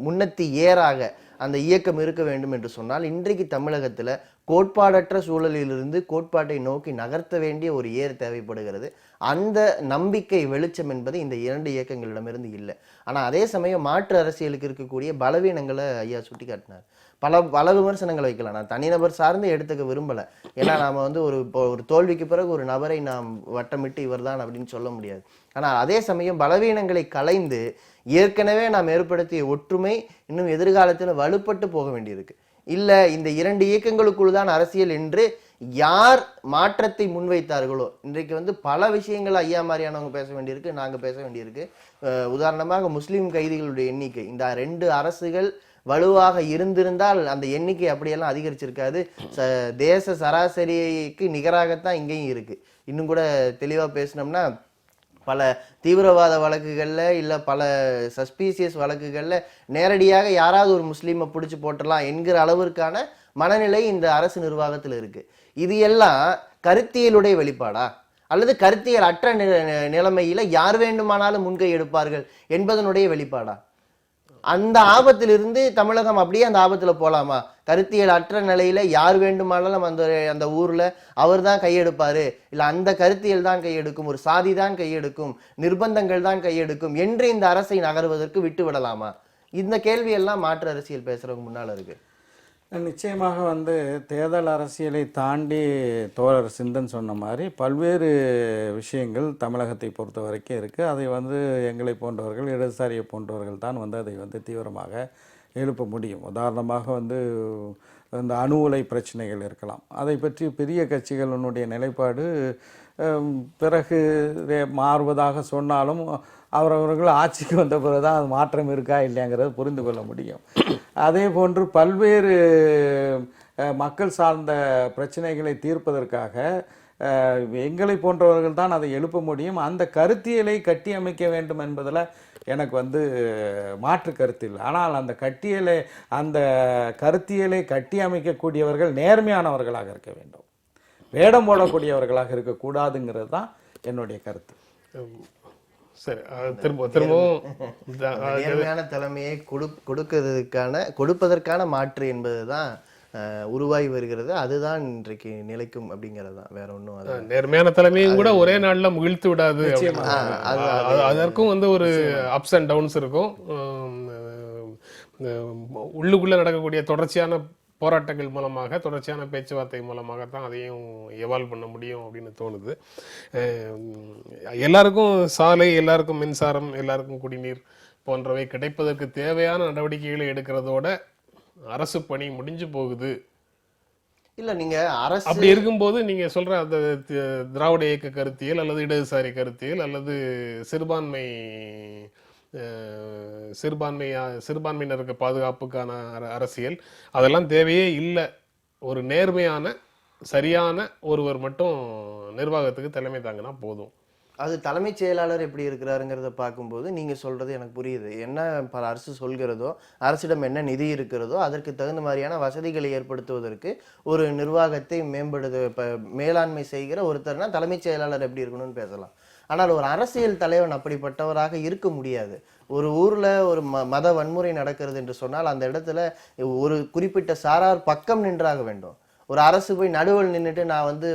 முன்னத்தி ஏறாக அந்த இயக்கம் இருக்க வேண்டும் என்று சொன்னால், இன்றைக்கு தமிழகத்துல கோட்பாடற்ற சூழலிலிருந்து கோட்பாட்டை நோக்கி நகர்த்த வேண்டிய ஒரு ஏர் தேவைப்படுகிறது. அந்த நம்பிக்கை வெளிச்சம் என்பது இந்த இரண்டு இயக்கங்களிடமிருந்து இல்லை. ஆனா அதே சமயம் மாற்று அரசியலுக்கு இருக்கக்கூடிய பலவீனங்களை ஐயா சுட்டி காட்டினார். பல விமர்சனங்களை வைக்கலாம். நான் தனிநபர் சார்ந்து எடுத்துக்க விரும்பல. ஏன்னா நாம வந்து ஒரு தோல்விக்கு பிறகு ஒரு நபரை நாம் வட்டமிட்டு இவர்தான் அப்படின்னு சொல்ல முடியாது. ஆனா அதே சமயம் பலவீனங்களை களைந்து ஏற்கனவே நாம் ஏற்படுத்திய ஒற்றுமை இன்னும் எதிர்காலத்தில் வலுப்பட்டு போக வேண்டியிருக்கு. இல்ல இந்த இரண்டு இயக்கங்களுக்குள் தான் அரசியல் என்று யார் மாற்றத்தை முன்வைத்தார்களோ, இன்றைக்கு வந்து பல விஷயங்கள் ஐயா மாதிரியானவங்க பேச வேண்டியிருக்கு, நாங்க பேச வேண்டியிருக்கு. உதாரணமாக முஸ்லீம் கைதிகளுடைய எண்ணிக்கை, இந்த ரெண்டு அரசுகள் வலுவாக இருந்திருந்தால் அந்த எண்ணிக்கை அப்படியெல்லாம் அதிகரிச்சிருக்காது. தேச சராசரிக்கு நிகராகத்தான் இங்கேயும் இருக்கு. இன்னும் கூட தெளிவா பேசினோம்னா, பல தீவிரவாத வழக்குகள்ல இல்ல பல சஸ்பீசியஸ் வழக்குகள்ல நேரடியாக யாராவது ஒரு முஸ்லீமை பிடிச்சு போட்டலாம் என்கிற அளவிற்கான மனநிலை இந்த அரசு நிர்வாகத்தில் இருக்கு. இது எல்லாம் கருத்தியலுடைய வெளிப்பாடா அல்லது கருத்தியல் அற்ற நிலைமையில யார் வேண்டுமானாலும் முன்கை எடுப்பார்கள் என்பதனுடைய வெளிப்பாடா? அந்த ஆபத்திலிருந்து தமிழகம் அப்படியே அந்த ஆபத்துல போலாமா? கருத்தியல் அற்ற நிலையில யார் வேண்டுமானாலும் அந்த ஊர்ல அவர் தான் கையெடுப்பாரு, இல்ல அந்த கருத்தியல் தான் கையெடுக்கும், ஒரு சாதி தான் கையெடுக்கும், நிர்பந்தங்கள் தான் கையெடுக்கும் என்று இந்த அரசை நகர்வதற்கு விட்டு விடலாமா? இந்த கேள்வி எல்லாம் மாற்று அரசியல் பேசுறவங்க முன்னால இருக்கு. நிச்சயமாக தேர்தல் அரசியலை தாண்டி தோழர் சிந்தன் சொன்ன மாதிரி பல்வேறு விஷயங்கள் தமிழகத்தை பொறுத்த வரைக்கும் இருக்குது. அதை எங்களை போன்றவர்கள், இடதுசாரியை போன்றவர்கள் தான் அதை தீவிரமாக எழுப்ப முடியும். உதாரணமாக இந்த அணு உலை பிரச்சனைகள் இருக்கலாம். அதை பற்றி பெரிய கட்சிகளினுடைய நிலைப்பாடு பிறகு மாறுவதாக சொன்னாலும் அவரவர்கள் ஆட்சிக்கு வந்த பிறகுதான் அது மாற்றம் இருக்கா இல்லையாங்கிறத புரிந்து கொள்ள முடியும். அதே போன்று பல்வேறு மக்கள் சார்ந்த பிரச்சனைகளை தீர்ப்பதற்காக எங்களை போன்றவர்கள் தான் அதை எழுப்ப முடியும். அந்த கருத்தியலை கட்டி அமைக்க வேண்டும் என்பதில் எனக்கு மாற்று கருத்து இல்லை. ஆனால் அந்த கருத்தியலை கட்டி அமைக்கக்கூடியவர்கள் நேர்மையானவர்களாக இருக்க வேண்டும், வேடம் போடக்கூடியவர்களாக இருக்கக்கூடாதுங்கிறது தான் என்னுடைய கருத்து. சரி, திரும்பவும் நேர்மையான தலைமையை கொடுப்பதற்கான மாற்று என்பதுதான் உருவாகி வருகிறது. அதுதான் இன்றைக்கு நிலைக்கும் அப்படிங்கிறது தான், வேற ஒன்றும். நேர்மையான தலைமையும் கூட ஒரே நாள்ல முகிழ்த்து விடாது. அதற்கும் ஒரு அப்ஸ் அண்ட் டவுன்ஸ் இருக்கும். உள்ளுக்குள்ள நடக்கக்கூடிய தொடர்ச்சியான போராட்டங்கள் மூலமாக, தொடர்ச்சியான பேச்சுவார்த்தை மூலமாகத்தான் அதையும் எவால்வ் பண்ண முடியும் அப்படின்னு தோணுது. எல்லாருக்கும் சாலை, எல்லாருக்கும் மின்சாரம், எல்லாருக்கும் குடிநீர் போன்றவை கிடைப்பதற்கு தேவையான நடவடிக்கைகளை எடுக்கிறதோட அரசு பணி முடிஞ்சு போகுது. இல்ல நீங்க அரசு அப்படி இருக்கும்போது நீங்க சொல்ற அந்த திராவிட இயக்க கருத்தியல் அல்லது இடதுசாரி கருத்தியல் அல்லது சிறுபான்மையினருக்கு பாதுகாப்புக்கான அரசியல் அதெல்லாம் தேவையே இல்லை. ஒரு நேர்மையான சரியான ஒருவர் மட்டும் நிர்வாகத்துக்கு தலைமை தாங்கினா போதும். அது தலைமைச் செயலாளர் எப்படி இருக்கிறாருங்கிறத பார்க்கும்போது நீங்க சொல்றது எனக்கு புரியுது. என்ன பல அரசு சொல்கிறதோ, அரசிடம் என்ன நிதி இருக்கிறதோ அதற்கு தகுந்த மாதிரியான வசதிகளை ஏற்படுத்துவதற்கு ஒரு நிர்வாகத்தை மேலாண்மை செய்கிற ஒருத்தர்னா தலைமைச் செயலாளர் எப்படி இருக்கணும்னு பேசலாம். ஆனால் ஒரு அரசியல் தலைவன் அப்படிப்பட்டவராக இருக்க முடியாது. ஒரு ஊர்ல ஒரு மத வன்முறை நடக்கிறது என்று சொன்னால் அந்த இடத்துல ஒரு குறிப்பிட்ட சாரார் பக்கம் நின்றாக வேண்டும். ஒரு அரசு போய் நடுவில் நின்றுட்டு நான் வந்து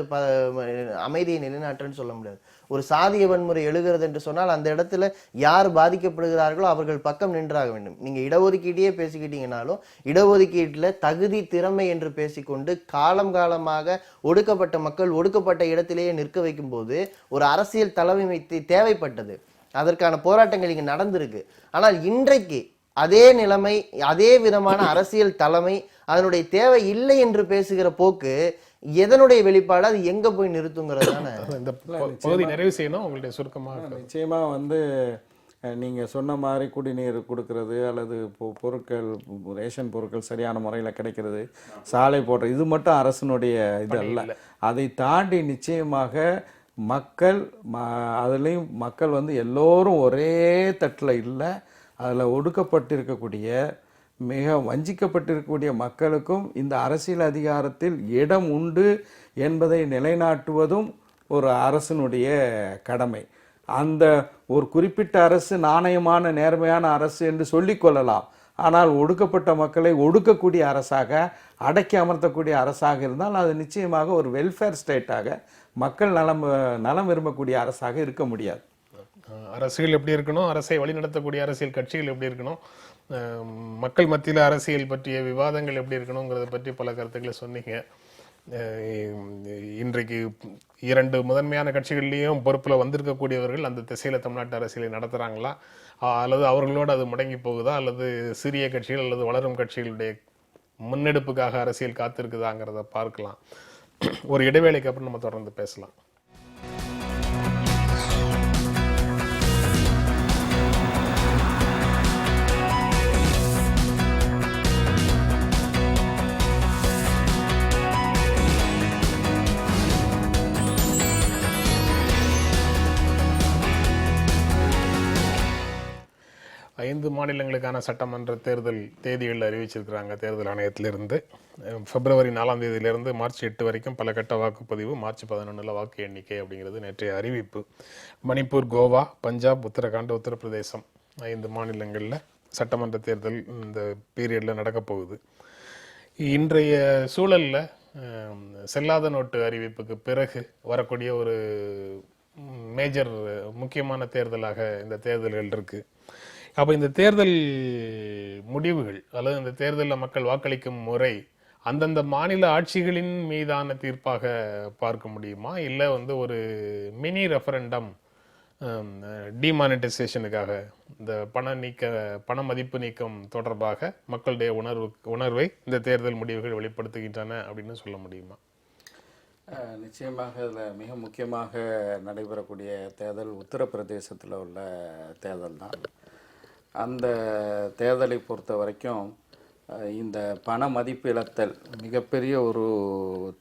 அமைதியை நிலைநாட்டுன்னு சொல்ல முடியாது. ஒரு சாதிய வன்முறை எழுகிறது என்று சொன்னால் அந்த இடத்துல யார் பாதிக்கப்படுகிறார்களோ அவர்கள் பக்கம் நின்றாக வேண்டும். நீங்க இடஒதுக்கீட்டையே பேசிக்கிட்டீங்கன்னாலும் இடஒதுக்கீட்டுல தகுதி திறமை என்று பேசிக்கொண்டு காலம் காலமாக ஒடுக்கப்பட்ட மக்கள் ஒடுக்கப்பட்ட இடத்திலேயே நிற்க வைக்கும் போது ஒரு அரசியல் தலைமை தேவைப்பட்டது. அதற்கான போராட்டங்கள் இங்க நடந்திருக்கு. ஆனால் இன்றைக்கு அதே நிலைமை, அதே விதமான அரசியல் தலைமை, அதனுடைய தேவை இல்லை என்று பேசுகிற போக்கு எதனுடைய வெளிப்பாடு? அது எங்க போய் நிறுத்துங்கிறது தானே இந்த பகுதி நிறைவு செய்யணும். உங்களுடைய சுருக்கமாக நிச்சயமா வந்து நீங்க சொன்ன மாதிரி குடிநீர் கொடுக்கறது அல்லது பொருட்கள் ரேஷன் பொருட்கள் சரியான முறையில் கிடைக்கிறது, சாலை போடுறது, இது மட்டும் அரசனுடைய இது அல்ல. அதை தாண்டி நிச்சயமாக மக்கள் அதுலேயும் மக்கள் வந்து எல்லோரும் ஒரே தட்டில் இல்லை. அதில் ஒடுக்கப்பட்டிருக்கக்கூடிய மிக வஞ்சிக்கப்பட்டிருக்கக்கூடிய மக்களுக்கும் இந்த அரசியல் அதிகாரத்தில் இடம் உண்டு என்பதை நிலைநாட்டுவதும் ஒரு அரசனுடைய கடமை. அந்த ஒரு குறிப்பிட்ட அரசு நாணயமான நேர்மையான அரசு என்று சொல்லிக்கொள்ளலாம். ஆனால் ஒடுக்கப்பட்ட மக்களை ஒடுக்கக்கூடிய அரசாக, அடக்கி அமர்த்தக்கூடிய அரசாக இருந்தால் அது நிச்சயமாக ஒரு வெல்ஃபேர் ஸ்டேட்டாக, மக்கள் நலம் விரும்பக்கூடிய அரசாக இருக்க முடியாது. அரசுகள் எப்படி இருக்கணும், அரசை வழிநடத்தக்கூடிய அரசியல் கட்சிகள் எப்படி இருக்கணும், மக்கள் மத்தியில் அரசியல் பற்றிய விவாதங்கள் எப்படி இருக்கணுங்கிறத பற்றி பல கருத்துக்களை சொன்னீங்க. இன்றைக்கு 2 முதன்மையான கட்சிகள்லேயும் பொறுப்பில் வந்திருக்கக்கூடியவர்கள் அந்த திசையில் தமிழ்நாட்டு அரசியலை நடத்துகிறாங்களா, அல்லது அவர்களோடு அது முடங்கி போகுதா, அல்லது சிறிய கட்சிகள் அல்லது வளரும் கட்சிகளுடைய முன்னெடுப்புக்காக அரசியல் காத்திருக்குதாங்கிறத பார்க்கலாம். ஒரு இடைவேளைக்கு அப்புறம் நம்ம தொடர்ந்து பேசலாம். ஐந்து மாநிலங்களுக்கான சட்டமன்ற தேர்தல் தேதிகள் அறிவிச்சிருக்கிறாங்க தேர்தல் ஆணையத்திலிருந்து. பிப்ரவரி 4ஆம் தேதியிலிருந்து மார்ச் 8 வரைக்கும் பல கட்ட வாக்குப்பதிவு, மார்ச் 11 வாக்கு எண்ணிக்கை அப்படிங்கிறது நேற்றைய அறிவிப்பு. மணிப்பூர், கோவா, பஞ்சாப், உத்தரகாண்ட், உத்தரப்பிரதேசம் 5 மாநிலங்களில் சட்டமன்ற தேர்தல் இந்த பீரியடில் நடக்க போகுது. இன்றைய சூழலில் செல்லாத நோட்டு அறிவிப்புக்கு பிறகு வரக்கூடிய ஒரு மேஜர் முக்கியமான தேர்தலாக இந்த தேர்தல்கள் இருக்குது. அப்போ இந்த தேர்தல் முடிவுகள் அல்லது இந்த தேர்தலில் மக்கள் வாக்களிக்கும் முறை அந்தந்த மாநில ஆட்சிகளின் மீதான தீர்ப்பாக பார்க்க முடியுமா, இல்லை வந்து ஒரு மினி ரெஃபரண்டம் டிமானிட்டைசேஷனுக்காக இந்த பண மதிப்பு நீக்கம் தொடர்பாக மக்களுடைய உணர்வை இந்த தேர்தல் முடிவுகள் வெளிப்படுத்துகின்றன அப்படின்னு சொல்ல முடியுமா? நிச்சயமாக இதில் மிக முக்கியமாக நடைபெறக்கூடிய தேர்தல் உத்தரப்பிரதேசத்தில் உள்ள தேர்தல் தான். அந்த தேர்தலை பொறுத்த வரைக்கும் இந்த பண மதிப்பு இழத்தல் மிகப்பெரிய ஒரு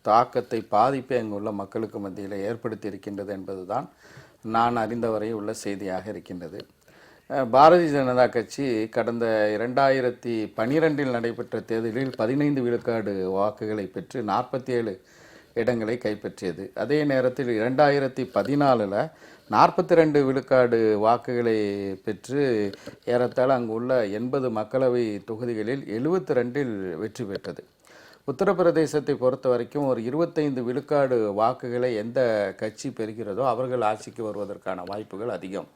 தாக்கத்தை, பாதிப்பை அங்கு உள்ள மக்களுக்கு மத்தியில் ஏற்படுத்தி இருக்கின்றது என்பதுதான் நான் அறிந்தவரை உள்ள செய்தியாக இருக்கின்றது. பாரதிய ஜனதா கட்சி கடந்த 2012 நடைபெற்ற தேர்தலில் 15 விழுக்காடு வாக்குகளை பெற்று 47 இடங்களை கைப்பற்றியது. அதே நேரத்தில் 2014 42 விழுக்காடு வாக்குகளை பெற்று ஏறத்தாழ அங்கு உள்ள 80 மக்களவை தொகுதிகளில் 72 வெற்றி பெற்றது. உத்தரப்பிரதேசத்தை பொறுத்த வரைக்கும் ஒரு 25 விழுக்காடு வாக்குகளை எந்த கட்சி பெறுகிறதோ அவர்கள் ஆட்சிக்கு வருவதற்கான வாய்ப்புகள் அதிகம்.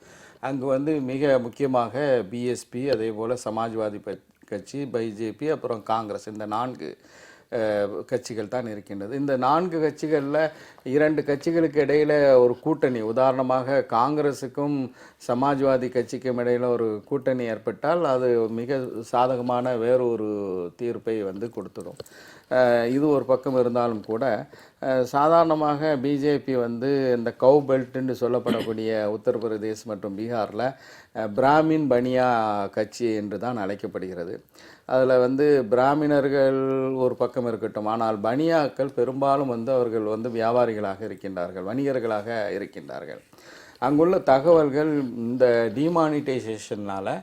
அங்கு வந்து மிக முக்கியமாக பிஎஸ்பி, அதே போல் சமாஜ்வாதி கட்சி, பிஜேபி, அப்புறம் காங்கிரஸ், இந்த 4 கட்சிகள் தான் இருக்கின்றது. இந்த 4 கட்சிகளில் 2 கட்சிகளுக்கு இடையில் ஒரு கூட்டணி, உதாரணமாக காங்கிரஸுக்கும் சமாஜ்வாதி கட்சிக்கும் இடையில் ஒரு கூட்டணி ஏற்பட்டால் அது மிக சாதகமான வேறொரு தீர்ப்பை வந்து கொடுத்துடும். இது ஒரு பக்கம் இருந்தாலும் கூட சாதாரணமாக பிஜேபி வந்து இந்த கவ் பெல்ட்டுன்னு சொல்லப்படக்கூடிய உத்தரப்பிரதேஷ் மற்றும் பீகாரில் பிராமின் பனியா கட்சி என்று தான் அழைக்கப்படுகிறது. அதில் வந்து பிராமணர்கள் ஒரு பக்கம் இருக்கட்டும், ஆனால் பனியாக்கள் பெரும்பாலும் வந்து அவர்கள் வந்து வியாபாரிகளாக இருக்கின்றார்கள், வணிகர்களாக இருக்கின்றார்கள். அங்குள்ள தகவல்கள் இந்த டிமானிட்டைசேஷனால்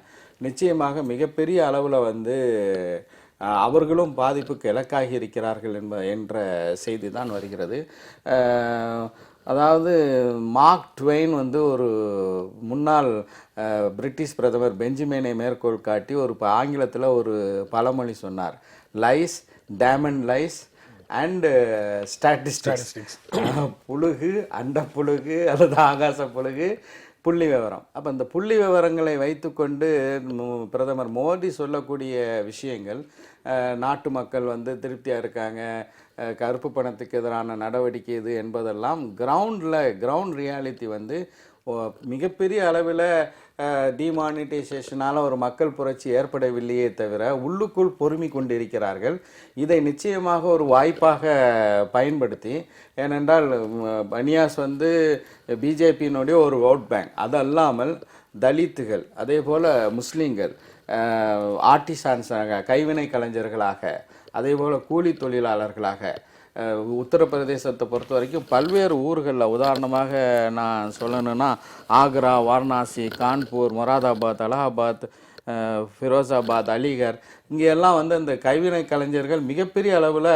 நிச்சயமாக மிகப்பெரிய அளவில் வந்து அவர்களும் பாதிப்புக்கு இலக்காகி இருக்கிறார்கள் என்ற செய்தி தான் வருகிறது. அதாவது மார்க் ட்வெயின் வந்து ஒரு முன்னாள் பிரிட்டிஷ் பிரதமர் பெஞ்சமினை மேற்கோள் காட்டி ஒரு ஆங்கிலத்தில் ஒரு பழமொழி சொன்னார். Lies, damned lies and statistics. புழுகு, அண்ட புழுகு அல்லது ஆகாச புழுகு, புள்ளி விவரம். அப்போ இந்த புள்ளி விவரங்களை வைத்துக்கொண்டு பிரதமர் மோடி சொல்லக்கூடிய விஷயங்கள், நாட்டு மக்கள் வந்து திருப்தியாக இருக்காங்க, கருப்பு பணத்துக்கு எதிரான நடவடிக்கை இது என்பதெல்லாம் கிரவுண்ட் ரியாலிட்டி வந்து மிகப்பெரிய அளவில் டிமானிட்டைசேஷனால் ஒரு மக்கள் புரட்சி ஏற்படவில்லையே தவிர உள்ளுக்குள் பொறுமி கொண்டிருக்கிறார்கள். இதை நிச்சயமாக ஒரு வாய்ப்பாக பயன்படுத்தி, ஏனென்றால் பனியாஸ் வந்து பிஜேபியினுடைய ஒரு ஓட் பேங்க், அது அல்லாமல் தலித்துகள், அதே போல் முஸ்லீம்கள், ஆர்டிசான்ஸாக கைவினை கலைஞர்களாக, அதே போல் கூலி தொழிலாளர்களாக, உத்தரப்பிரதேசத்தை பொறுத்த வரைக்கும் பல்வேறு ஊர்களில், உதாரணமாக நான் சொல்லணுன்னா ஆக்ரா, வாரணாசி, கான்பூர், மொராதாபாத், அலகாபாத், ஃபிரோசாபாத், அலிகர், இங்கே எல்லாம் வந்து அந்த கைவினை கலைஞர்கள் மிகப்பெரிய அளவில்,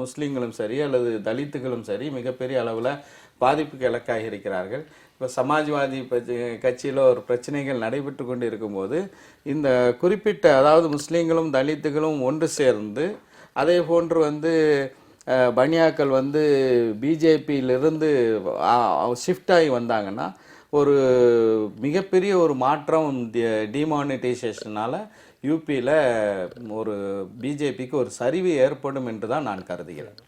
முஸ்லீம்களும் சரி அல்லது தலித்துகளும் சரி, மிகப்பெரிய அளவில் பாதிப்புக்கு இலக்காகி இருக்கிறார்கள். இப்போ சமாஜ்வாதி கட்சியில் ஒரு பிரச்சனைகள் நடைபெற்று கொண்டு இருக்கும்போது இந்த குறிப்பிட்ட, அதாவது முஸ்லீம்களும் தலித்துகளும் ஒன்று சேர்ந்து, அதே போன்று வந்து பனியாக்கள் வந்து பிஜேபியிலிருந்து ஷிஃப்ட் ஆகி வந்தாங்கன்னா ஒரு மிகப்பெரிய ஒரு மாற்றம் டிமானிட்டைசேஷனால் யூபியில் ஒரு பிஜேபிக்கு ஒரு சரிவு ஏற்படும் என்று தான் நான் கருதுகிறேன்.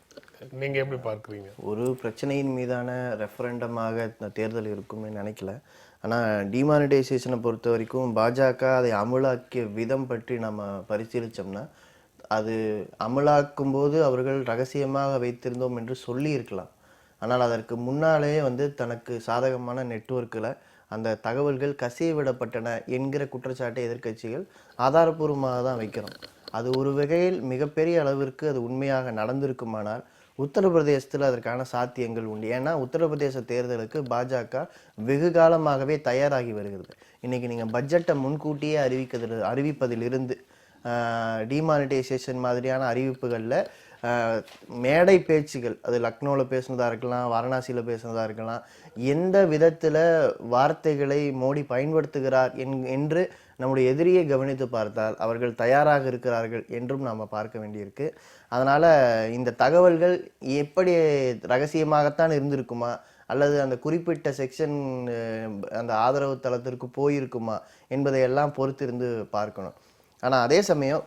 நீங்கள் எப்படி பார்க்குறீங்க? ஒரு பிரச்சனையின் மீதான ரெஃபரண்டமாக இந்த தேர்தல் இருக்கும்னு நினைக்கல. ஆனால் டிமானிட்டைசேஷனை பொறுத்த வரைக்கும் பாஜக அதை அமுலாக்கிய விதம் பற்றி நம்ம பரிசீலித்தோம்னா, அது அமலாக்கும் போது அவர்கள் ரகசியமாக வைத்திருந்தோம் என்று சொல்லி இருக்கலாம். ஆனால் அதற்கு முன்னாலே வந்து தனக்கு சாதகமான நெட்வொர்க்கில் அந்த தகவல்கள் கசிய விடப்பட்டன என்கிற குற்றச்சாட்டை எதிர்க்கட்சிகள் ஆதாரபூர்வமாக தான் வைக்கிறோம். அது ஒரு வகையில் மிகப்பெரிய அளவிற்கு அது உண்மையாக நடந்திருக்குமானால் உத்தரப்பிரதேசத்தில் அதற்கான சாத்தியங்கள் உண்டு. ஏன்னா உத்தரப்பிரதேச தேர்தலுக்கு பாஜக வெகு காலமாகவே தயாராகி வருகிறது. இன்னைக்கு நீங்கள் பட்ஜெட்டை முன்கூட்டியே அறிவிப்பதிலிருந்து டிமானிட்டைசேஷன் மாதிரியான அறிவிப்புகளில் மேடை பேச்சுகள், அது லக்னோவில் பேசுனதாக இருக்கலாம், வாரணாசியில் பேசுனதாக இருக்கலாம், எந்த விதத்தில் வார்த்தைகளை மோடி பயன்படுத்துகிறார் என்று நம்முடைய எதிரியை கவனித்து பார்த்தால் அவர்கள் தயாராக இருக்கிறார்கள் என்றும் நாம் பார்க்க வேண்டியிருக்கு. அதனால் இந்த தகவல்கள் எப்படி ரகசியமாகத்தான் இருந்திருக்குமா அல்லது அந்த குறிப்பிட்ட செக்ஷன் அந்த ஆதரவு தளத்திற்கு போயிருக்குமா என்பதையெல்லாம் பொறுத்திருந்து பார்க்கணும். ஆனால் அதே சமயம்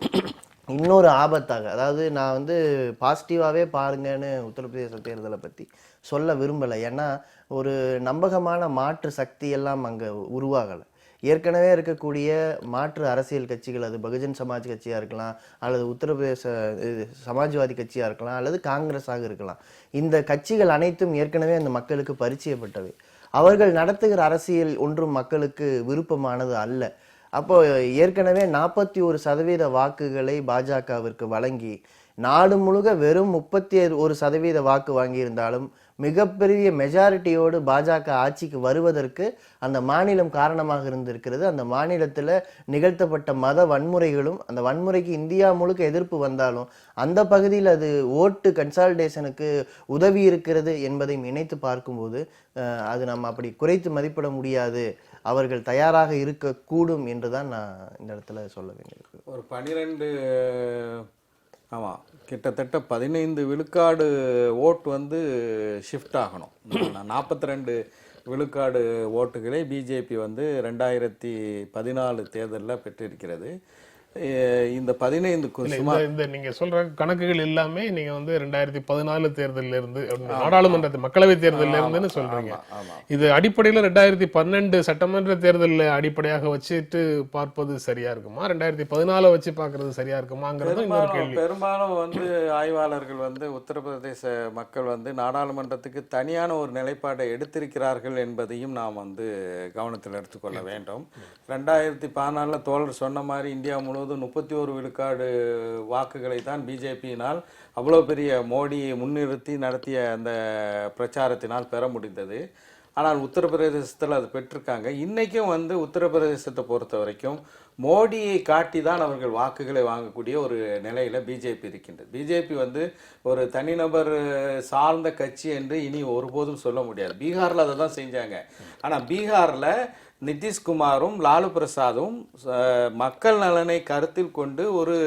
இன்னொரு ஆபத்தாக, அதாவது நான் வந்து பாசிட்டிவாகவே பாருங்கன்னு உத்தரப்பிரதேச தேர்தலை பற்றி சொல்ல விரும்பலை. ஏன்னா ஒரு நம்பகமான மாற்று சக்தி எல்லாம் அங்கே உருவாகலை. ஏற்கனவே இருக்கக்கூடிய மாற்று அரசியல் கட்சிகள், அது பகுஜன் சமாஜ் கட்சியாக இருக்கலாம், அல்லது உத்தரப்பிரதேச சமாஜ்வாதி கட்சியாக இருக்கலாம், அல்லது காங்கிரஸாக இருக்கலாம், இந்த கட்சிகள் அனைத்தும் ஏற்கனவே அந்த மக்களுக்கு பரிச்சயப்பட்டவை. அவர்கள் நடத்துகிற அரசியல் ஒன்றும் மக்களுக்கு விருப்பமானது அல்ல. அப்போ ஏற்கனவே 41% வாக்குகளை பாஜகவிற்கு வழங்கி நாடு முழுக்க வெறும் 31% வாக்கு வாங்கியிருந்தாலும் மிகப்பெரிய மெஜாரிட்டியோடு பாஜக ஆட்சிக்கு வருவதற்கு அந்த மாநிலம் காரணமாக இருந்திருக்கிறது. அந்த மாநிலத்தில் நிகழ்த்தப்பட்ட மத வன்முறைகளும், அந்த வன்முறைக்கு இந்தியா முழுக்க எதிர்ப்பு வந்தாலும் அந்த பகுதியில் அது ஓட்டு கன்சால்டேஷனுக்கு உதவி இருக்கிறது என்பதையும் இணைத்து பார்க்கும்போது அது நம்ம அப்படி குறைத்து மதிப்பிட முடியாது. அவர்கள் தயாராக இருக்கக்கூடும் என்று தான் நான் இந்த இடத்துல சொல்ல வேண்டியிருக்கு. ஒரு 12, ஆமாம், கிட்டத்தட்ட 15 விழுக்காடு ஓட்டு வந்து ஷிஃப்ட் ஆகணும். 42 விழுக்காடு ஓட்டுகளை பிஜேபி வந்து 2014 தேர்தலில் பெற்றிருக்கிறது. இந்த 15 இந்த நீங்க சொல்ற கணக்குகள் எல்லாமே நீங்க வந்து 2014 தேர்தலில் இருந்து, நாடாளுமன்ற மக்களவை தேர்தலில் இருந்துன்னு சொல்றீங்க. இது அடிப்படையில் 2012 சட்டமன்ற தேர்தலில் அடிப்படையாக வச்சுட்டு பார்ப்பது சரியா இருக்குமா, 2014 வச்சு பார்க்கறது சரியா இருக்குமாங்கிறது இன்னொரு கேள்வி. பெரும்பாலும் வந்து ஆய்வாளர்கள் வந்து உத்தரப்பிரதேச மக்கள் வந்து நாடாளுமன்றத்துக்கு தனியான ஒரு நிலைப்பாட்டை எடுத்திருக்கிறார்கள் என்பதையும் நாம் வந்து கவனத்தில் எடுத்துக்கொள்ள வேண்டும். 2014 தோழர் சொன்ன மாதிரி இந்தியா முழுவதும் 31 விழுக்காடு வாக்குகளை தான் பிஜேபியினால் அவ்வளோ பெரிய மோடியை முன்னிறுத்தி நடத்திய அந்த பிரச்சாரத்தினால் பெற முடிந்தது. ஆனால் உத்தரப்பிரதேசத்தில் அது பெற்றிருக்காங்க. இன்றைக்கும் வந்து உத்தரப்பிரதேசத்தை பொறுத்த வரைக்கும் மோடியை காட்டி தான் அவர்கள் வாக்குகளை வாங்கக்கூடிய ஒரு நிலையில் பிஜேபி இருக்கின்றது. பிஜேபி வந்து ஒரு தனிநபர் சார்ந்த கட்சி என்று இனி ஒருபோதும் சொல்ல முடியாது. பீகாரில் அதை தான் செஞ்சாங்க. ஆனால் பீகாரில் நிதிஷ்குமாரும் லாலு பிரசாதும் மக்கள் நலனை கருத்தில் கொண்டு ஒரு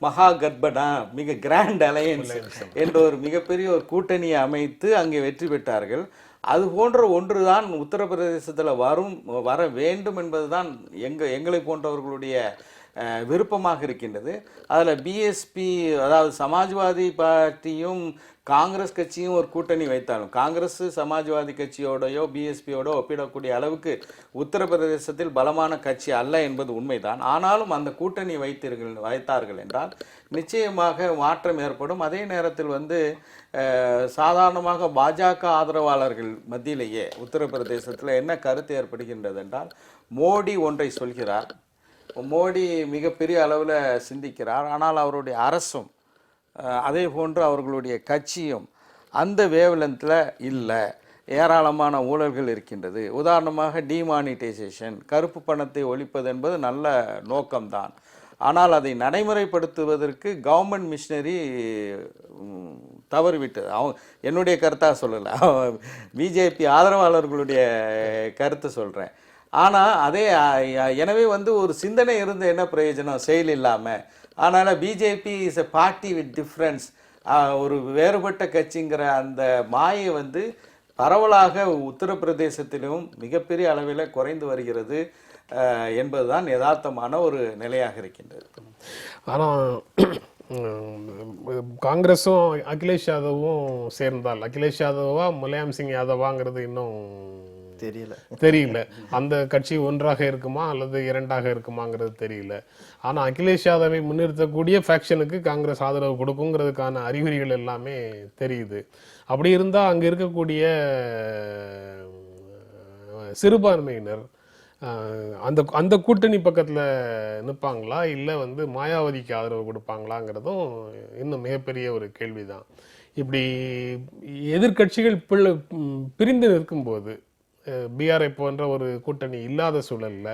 மகா கட்படா, மிக கிராண்ட் அலையன்ஸ் என்ற ஒரு மிகப்பெரிய ஒரு கூட்டணியை அமைத்து அங்கே வெற்றி பெற்றார்கள். அது போன்ற ஒன்றுதான் உத்தரப்பிரதேசத்தில் வர வேண்டும் என்பதுதான் எங்களை போன்றவர்களுடைய விருப்பமாக இருக்கின்றது. அதில் பிஎஸ்பி, அதாவது சமாஜ்வாதி பார்ட்டியும் காங்கிரஸ் கட்சியும் ஒரு கூட்டணி வைத்தாலும் காங்கிரஸ் சமாஜ்வாதி கட்சியோடையோ பிஎஸ்பியோட ஒப்பிடக்கூடிய அளவுக்கு உத்தரப்பிரதேசத்தில் பலமான கட்சி அல்ல என்பது உண்மைதான். ஆனாலும் அந்த கூட்டணி வைத்தார்கள் என்றால் நிச்சயமாக மாற்றம் ஏற்படும். அதே நேரத்தில் வந்து சாதாரணமாக பாஜக ஆதரவாளர்கள் மத்தியிலேயே உத்தரப்பிரதேசத்தில் என்ன கருத்து ஏற்படுகின்றது என்றால், மோடி ஒன்றை சொல்கிறார், மோடி மிகப்பெரிய அளவில் சிந்திக்கிறார், ஆனால் அவருடைய அரசும் அதே போன்று அவர்களுடைய கட்சியும் அந்த வேவ்லென்த்தில் இல்லை, ஏராளமான ஊழல்கள் இருக்கின்றது. உதாரணமாக டிமானிட்டைசேஷன், கருப்பு பணத்தை ஒழிப்பது என்பது நல்ல நோக்கம்தான். ஆனால் அதை நடைமுறைப்படுத்துவதற்கு கவர்மெண்ட் மிஷினரி தவறிவிட்டது. என்னுடைய கருத்தாக சொல்லலை, பிஜேபி ஆதரவாளர்களுடைய கருத்தை சொல்கிறேன். ஆனால் எனவே வந்து ஒரு சிந்தனை இருந்து என்ன பிரயோஜனம் செயல் இல்லாமல். அதனால் BJP is a party with difference, ஒரு வேறுபட்ட கட்சிங்கிற அந்த மாயை வந்து பரவலாக உத்தரப்பிரதேசத்திலும் மிகப்பெரிய அளவில் குறைந்து வருகிறது என்பதுதான் யதார்த்தமான ஒரு நிலையாக இருக்கின்றது. ஆனால் காங்கிரஸும் அகிலேஷ் யாதவும் சேர்ந்தால் அகிலேஷ் யாதவா முலாயம் சிங் யாதவாங்கிறது இன்னும் தெரியல. அந்த கட்சி ஒன்றாக இருக்குமா அல்லது இரண்டாக இருக்குமாங்கிறது தெரியல. ஆனா அகிலேஷ் யாதவை முன்னிறுத்தக்கூடிய ஃபேக்ஷனுக்கு காங்கிரஸ் ஆதரவு கொடுக்குங்கிறதுக்கான அறிகுறிகள் எல்லாமே தெரியுது. அப்படி இருந்தா அங்க இருக்கக்கூடிய சிறுபான்மையினர் அந்த அந்த கூட்டணி பக்கத்துல நிற்பாங்களா, இல்லை வந்து மாயாவதிக்கு ஆதரவு கொடுப்பாங்களாங்கிறதும் இன்னும் மிகப்பெரிய ஒரு கேள்விதான். இப்படி எதிர்கட்சிகள் பிரிந்து நிற்கும்போது, பிஆர்ஐ போன்ற ஒரு கூட்டணி இல்லாத சூழல்ல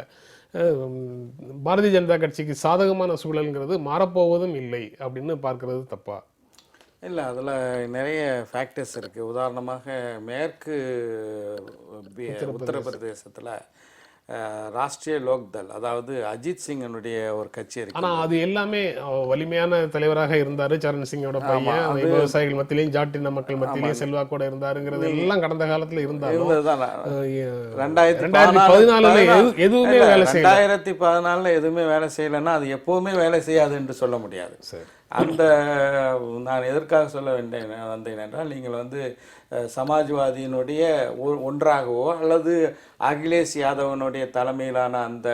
பாரதிய ஜனதா கட்சிக்கு சாதகமான சூழல்ங்கிறது மாறப்போவதும் இல்லை அப்படின்னு பார்க்கறது தப்பா? இல்லை, அதில் நிறைய ஃபேக்டர்ஸ் இருக்குது. உதாரணமாக மேற்கு உத்தரப்பிரதேசத்தில் ராஷ்ட்ரிய லோக்தள், அதாவது அஜித் சிங்கனுடைய ஒரு கட்சி இருக்கு. ஆனா அது எல்லாமே வலிமையான தலைவராக இருந்தாரு. சரண் சிங்கோட பையன் விவசாயிகள் மத்தியிலையும் ஜாட்டின மக்கள் மத்தியிலையும் செல்வாக்கோட இருந்தாருங்கிறது எல்லாம் கடந்த காலத்துல இருந்தாலும் 2014 எதுவுமே வேலை செய்யல. 2014 எதுவுமே வேலை செய்யலைன்னா அது எப்பவுமே வேலை செய்யாது என்று சொல்ல முடியாது. அந்த நான் எதற்காக சொல்ல வந்தேன் என்றால், நீங்கள் வந்து சமாஜ்வாதியினுடைய ஒன்றாகவோ அல்லது அகிலேஷ் யாதவனுடைய தலைமையிலான அந்த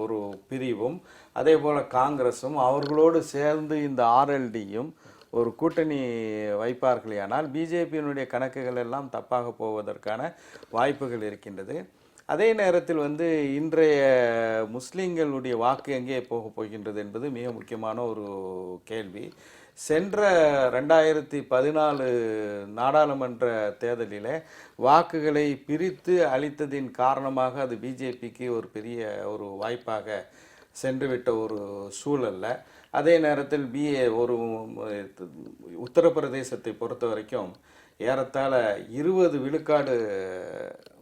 ஒரு பிரிவும், அதே போல் காங்கிரஸும் அவர்களோடு சேர்ந்து இந்த ஆர்எல்டியும் ஒரு கூட்டணி வைப்பார்களேயானால் பிஜேபியினுடைய கணக்குகள் எல்லாம் தப்பாக போவதற்கான வாய்ப்புகள் இருக்கின்றது. அதே நேரத்தில் வந்து இன்றைய முஸ்லீம்களுடைய வாக்கு எங்கே போகின்றது என்பது மிக முக்கியமான ஒரு கேள்வி. சென்ற 2014 நாடாளுமன்ற தேர்தலில் வாக்குகளை பிரித்து அளித்ததின் காரணமாக அது பிஜேபிக்கு ஒரு பெரிய ஒரு வாய்ப்பாக சென்றுவிட்ட ஒரு சூழல்ல. அதே நேரத்தில் ஒரு உத்தரப்பிரதேசத்தை பொறுத்த வரைக்கும் ஏறத்தாழ 20 விழுக்காடு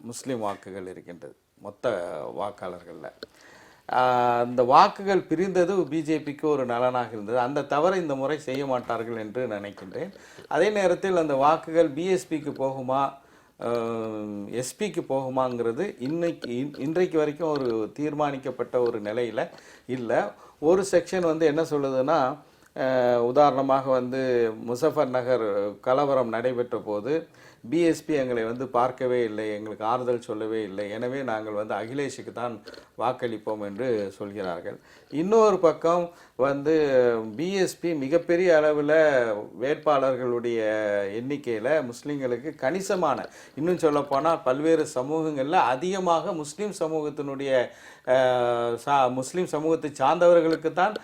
முஸ்லீம் வாக்குகள் இருக்கின்றது மொத்த வாக்காளர்களில். அந்த வாக்குகள் பிரிந்தது பிஜேபிக்கு ஒரு நலனாக இருந்தது. அந்த தவறை இந்த முறை செய்ய மாட்டார்கள் என்று நினைக்கின்றேன். அதே நேரத்தில் அந்த வாக்குகள் பிஎஸ்பிக்கு போகுமா எஸ்பிக்கு போகுமாங்கிறது இன்றைக்கு வரைக்கும் ஒரு தீர்மானிக்கப்பட்ட ஒரு நிலையில் இல்லை. ஒரு செக்ஷன் வந்து என்ன சொல்லுதுன்னா, உதாரணமாக வந்து முசஃபர் நகர் கலவரம் நடைபெற்ற போது பிஎஸ்பி எங்களை வந்து பார்க்கவே இல்லை, எங்களுக்கு ஆறுதல் சொல்லவே இல்லை, எனவே நாங்கள் வந்து அகிலேஷுக்கு தான் வாக்களிப்போம் என்று சொல்கிறார்கள். இன்னொரு பக்கம் வந்து பிஎஸ்பி மிகப்பெரிய அளவில் வேட்பாளர்களுடைய எண்ணிக்கையில் முஸ்லீம்களுக்கு கணிசமான, இன்னும் சொல்லப்போனால் பல்வேறு சமூகங்களில் அதிகமாக முஸ்லீம் சமூகத்தினுடைய முஸ்லீம் சமூகத்தை சார்ந்தவர்களுக்கு தான்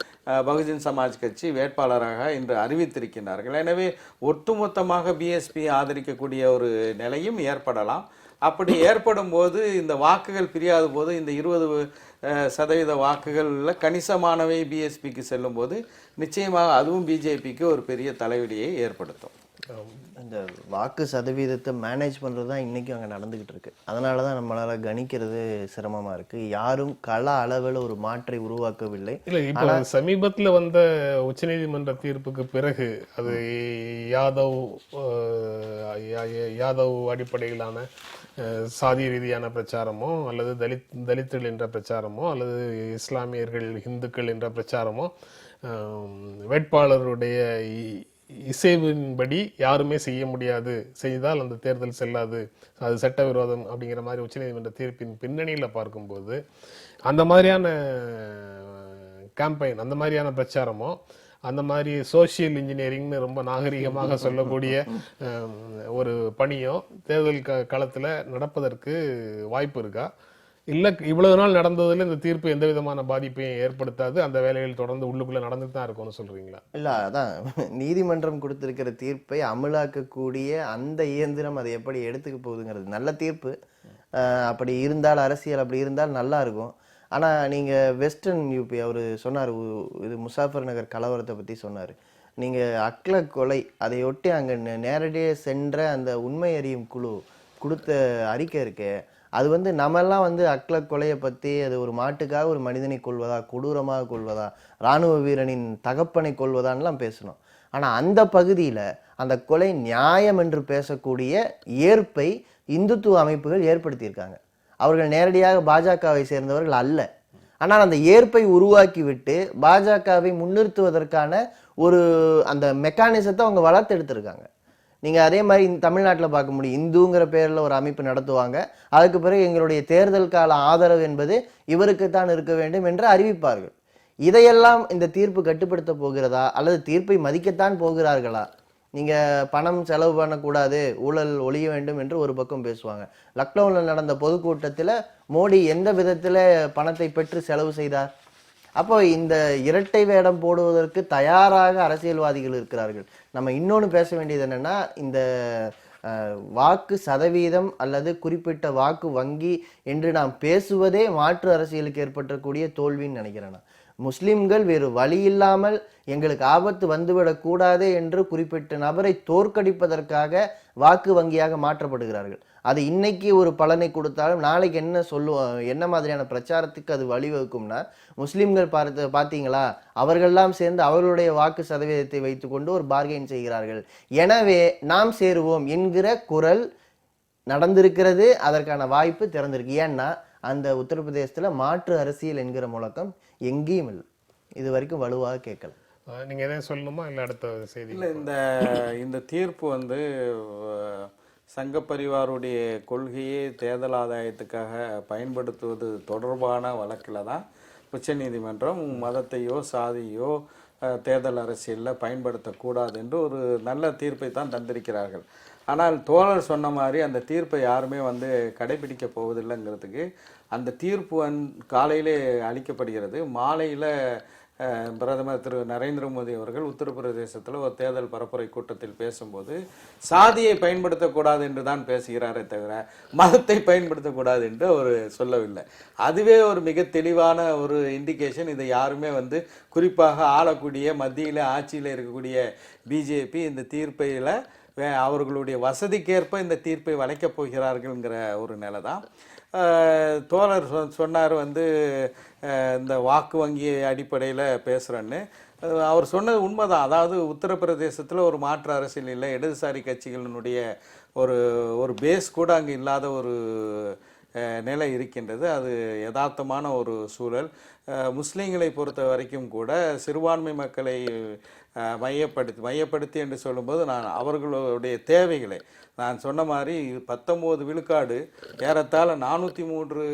பகுஜன் சமாஜ் கட்சி வேட்பாளராக இன்று அறிவித்திருக்கின்றார்கள். எனவே ஒட்டுமொத்தமாக பிஎஸ்பி ஆதரிக்கக்கூடிய ஒரு நிலையும் ஏற்படலாம். அப்படி ஏற்படும் போது இந்த வாக்குகள் பிரியாத போது இந்த 20% வாக்குகள்ல கணிசமானவை பிஎஸ்பிக்கு செல்லும் போது நிச்சயமாக அதுவும் பிஜேபிக்கு ஒரு பெரிய தலைவலியை ஏற்படுத்தும். அந்த வாக்கு சதவீதத்தை மேனேஜ் பண்ணுறது தான் இன்றைக்கும் அங்கே நடந்துக்கிட்டு இருக்கு. அதனால தான் நம்மளால் கணிக்கிறது சிரமமாக இருக்குது. யாரும் கள அளவில் ஒரு மாற்றை உருவாக்கவில்லை. இல்லை, இப்போ சமீபத்தில் வந்த உச்சநீதிமன்ற தீர்ப்புக்கு பிறகு அது யாதவ் அடிப்படையிலான சாதி ரீதியான பிரச்சாரமோ அல்லது தலித்துகள் என்ற பிரச்சாரமோ அல்லது இஸ்லாமியர்கள் இந்துக்கள் என்ற பிரச்சாரமோ வேட்பாளருடைய இசைவின்படி யாருமே செய்ய முடியாது, செய்தால் அந்த தேர்தல் செல்லாது, அது சட்டவிரோதம் அப்படிங்கிற மாதிரி உச்சநீதிமன்ற தீர்ப்பின் பின்னணியில் பார்க்கும்போது அந்த மாதிரியான கேம்பெயின், அந்த மாதிரியான பிரச்சாரமோ அந்த மாதிரி சோசியல் இன்ஜினியரிங்னு ரொம்ப நாகரிகமாக சொல்லக்கூடிய ஒரு பணியோ தேர்தல் களத்தில் நடப்பதற்கு வாய்ப்பு இருக்கா? இல்லை இவ்வளவு நாள் நடந்ததுல இந்த தீர்ப்பு எந்த விதமான பாதிப்பையும் ஏற்படுத்தாது, அந்த வேலைகள் தொடர்ந்து உள்ளுக்குள்ள நடந்துட்டு தான் இருக்கும்னு சொல்றீங்களா? இல்லை, அதான் நீதிமன்றம் கொடுத்திருக்கிற தீர்ப்பை அமலாக்கக்கூடிய அந்த இயந்திரம் அதை எப்படி எடுத்துக்க போகுதுங்கிறது நல்ல தீர்ப்பு. அப்படி இருந்தால் அரசியல் அப்படி இருந்தால் நல்லா இருக்கும். ஆனால் நீங்கள் வெஸ்டர்ன் யூபி அவர் சொன்னார், இது முசாஃபர் நகர் கலவரத்தை பற்றி சொன்னார். நீங்கள் அக்லக் கொலை அதையொட்டி அங்கே நேரடியாக சென்ற அந்த உண்மை அறியும் குழு கொடுத்த அறிக்கை இருக்கே, அது நம்மெல்லாம் அக்லக் கொலையை பற்றி அது ஒரு மாட்டுக்காக ஒரு மனிதனை கொள்வதா, கொடூரமாக கொள்வதா, இராணுவ வீரனின் தகப்பனை கொள்வதான்லாம் பேசணும். ஆனால் அந்த பகுதியில் அந்த கொலை நியாயம் என்று பேசக்கூடிய ஏற்பை இந்துத்துவ அமைப்புகள் ஏற்படுத்தியிருக்காங்க. அவர்கள் நேரடியாக பாஜகவை சேர்ந்தவர்கள் அல்ல. ஆனால் அந்த ஏற்பை உருவாக்கிவிட்டு பாஜகவை முன்னிறுத்துவதற்கான ஒரு அந்த மெக்கானிசத்தை அவங்க வளர்த்தெடுத்திருக்காங்க. நீங்கள் அதே மாதிரி தமிழ்நாட்டில் பார்க்க முடியும். இந்துங்கிற பேரில் ஒரு அமைப்பு நடத்துவாங்க, அதுக்கு பிறகு எங்களுடைய தேர்தல் கால ஆதரவு என்பது இவருக்குத்தான் இருக்க வேண்டும் என்று அறிவிப்பார்கள். இதையெல்லாம் இந்த தீர்ப்பு கட்டுப்படுத்த போகிறதா அல்லது தீர்ப்பை மதிக்கத்தான் போகிறார்களா? நீங்கள் பணம் செலவு பண்ணக்கூடாது, ஊழல் ஒழிய வேண்டும் என்று ஒரு பக்கம் பேசுவாங்க. லக்னோவில் நடந்த பொதுக்கூட்டத்தில் மோடி எந்த விதத்தில் பணத்தை பெற்று செலவு செய்தார்? அப்போ இந்த இரட்டை வேடம் போடுவதற்கு தயாராக அரசியல்வாதிகள் இருக்கிறார்கள். நம்ம இன்னொன்று பேச வேண்டியது என்னன்னா, இந்த வாக்கு சதவீதம் அல்லது குறிப்பிட்ட வாக்கு வங்கி என்று நாம் பேசுவதே மாற்று அரசியலுக்கு ஏற்பட்டக்கூடிய தோல்வின்னு நினைக்கிறேன். முஸ்லிம்கள் வேறு வழி இல்லாமல் எங்களுக்கு ஆபத்து வந்துவிடக் கூடாது என்று குறிப்பிட்ட நபரை தோற்கடிப்பதற்காக வாக்கு வங்கியாக மாற்றப்படுகிறார்கள். அது இன்னைக்கு ஒரு பலனை கொடுத்தாலும் நாளைக்கு என்ன மாதிரியான பிரச்சாரத்துக்கு அது வழிவகுக்கும்னா, முஸ்லிம்கள் பார்த்தீங்களா, அவர்கள்லாம் சேர்ந்து அவர்களுடைய வாக்கு சதவீதத்தை வைத்துக்கொண்டு ஒரு பார்கெயின் செய்கிறார்கள், எனவே நாம் சேருவோம் என்கிற குரல் நடந்திருக்கிறது. அதற்கான வாய்ப்பு திறந்திருக்கு. ஏன்னா அந்த உத்தரப்பிரதேசத்தில் மாற்று அரசியல் என்கிற முழக்கம் எங்கேயும் இல்லை, இது வரைக்கும் வலுவாக கேட்கல. நீங்கள் எதாவது சொல்லணுமா இல்லை அடுத்த செய்தி? இல்லை, இந்த தீர்ப்பு சங்க பரிவாருடைய கொள்கையை தேர்தல் ஆதாயத்துக்காக பயன்படுத்துவது தொடர்பான வழக்கில் தான் உச்சநீதிமன்றம் மதத்தையோ சாதியோ தேர்தல் அரசியலில் பயன்படுத்தக்கூடாது என்று ஒரு நல்ல தீர்ப்பை தான் தந்திருக்கிறார்கள். ஆனால் தோழர் சொன்ன மாதிரி அந்த தீர்ப்பை யாருமே கடைபிடிக்க போவதில்லைங்கிறதுக்கு அந்த தீர்ப்பு காலையிலே அளிக்கப்படுகிறது. மாலையில் பிரதமர் திரு நரேந்திர மோடி அவர்கள் உத்தரப்பிரதேசத்தில் ஒரு தேர்தல் பரப்புரை கூட்டத்தில் பேசும்போது சாதியை பயன்படுத்தக்கூடாது என்று தான் பேசுகிறாரே தவிர மதத்தை பயன்படுத்தக்கூடாது என்று அவர் சொல்லவில்லை. அதுவே ஒரு மிக தெளிவான ஒரு இண்டிகேஷன். இதை யாருமே குறிப்பாக ஆளக்கூடிய மத்தியில் ஆட்சியில் இருக்கக்கூடிய பிஜேபி இந்த தீர்ப்பையில் அவர்களுடைய வசதிக்கேற்ப இந்த தீர்ப்பை வளைக்கப் போகிறார்கள்ங்கிற ஒரு நிலை தான். தோழர் சொன்னார் இந்த வாக்கு வங்கி அடிப்படையில் பேசுகிறேன்னு. அவர் சொன்னது உண்மைதான். அதாவது உத்தரப்பிரதேசத்தில் ஒரு மாற்று அரசியல் இல்லை, இடதுசாரி கட்சிகளினுடைய ஒரு பேஸ் கூட அங்கே இல்லாத ஒரு நிலை இருக்கின்றது. அது யதார்த்தமான ஒரு சூழல். முஸ்லீம்களை பொறுத்த வரைக்கும் கூட சிறுபான்மை மக்களை மையப்படுத்தி என்று சொல்லும்போது அவர்களுடைய தேவைகளை நான் சொன்ன மாதிரி 19 விழுக்காடு ஏறத்தாழ 403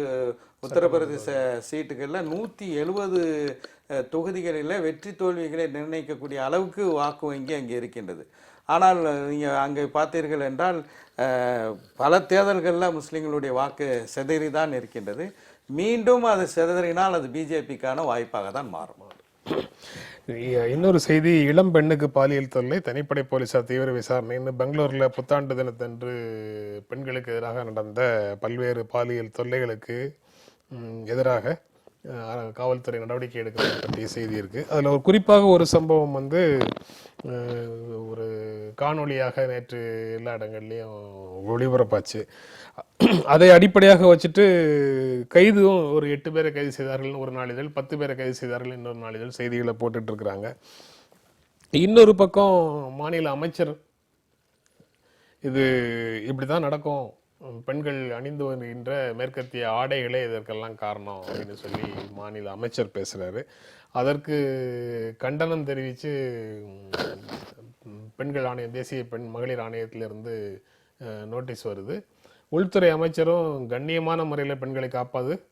உத்தரப்பிரதேச சீட்டுகளில் 170 தொகுதிகளில் வெற்றி தோல்விகளை நிர்ணயிக்கக்கூடிய அளவுக்கு வாக்கு வங்கி அங்கே இருக்கின்றது. ஆனால் நீங்கள் அங்கே பார்த்தீர்கள் என்றால் பல தேர்தல்களில் முஸ்லீம்களுடைய வாக்கு சிதறி தான் இருக்கின்றது. மீண்டும் அது சிதறினால் அது பிஜேபிக்கான வாய்ப்பாக தான் மாறும். இன்னொரு செய்தி, இளம் பெண்ணுக்கு பாலியல் தொல்லை, தனிப்படை போலீசார் தீவிர விசாரணைன்னு பெங்களூரில் புத்தாண்டு தினத்தன்று பெண்களுக்கு எதிராக நடந்த பல்வேறு பாலியல் தொல்லைகளுக்கு எதிராக காவல்துறை நடவடிக்கை எடுக்கிறது பற்றிய செய்தி இருக்குது. அதில் ஒரு குறிப்பாக ஒரு சம்பவம் வந்து ஒரு காணொளியாக நேற்று எல்லா இடங்கள்லையும் ஒளிபரப்பாச்சு. அதை அடிப்படையாக வச்சுட்டு கைதும் ஒரு 8 பேரை கைது செய்தார்கள் ஒரு நாளிதழ், 10 பேரை கைது செய்தார்கள் இன்னொரு நாளிதழ் செய்திகளை போட்டுட்டு இருக்கிறாங்க. இன்னொரு பக்கம் மாநில அமைச்சர் இது இப்படிதான் நடக்கும், பெண்கள் அணிந்து வருகின்ற மேற்கத்திய ஆடைகளே இதற்கெல்லாம் காரணம் அப்படின்னு சொல்லி மாநில அமைச்சர் பேசுறாரு. அதற்கு கண்டனம் தெரிவித்து பெண்கள் ஆணையம், தேசிய மகளிர் ஆணையத்திலிருந்து நோட்டீஸ் வருது. உள்துறை அமைச்சரும் கண்ணியமான முறையில் பெண்களை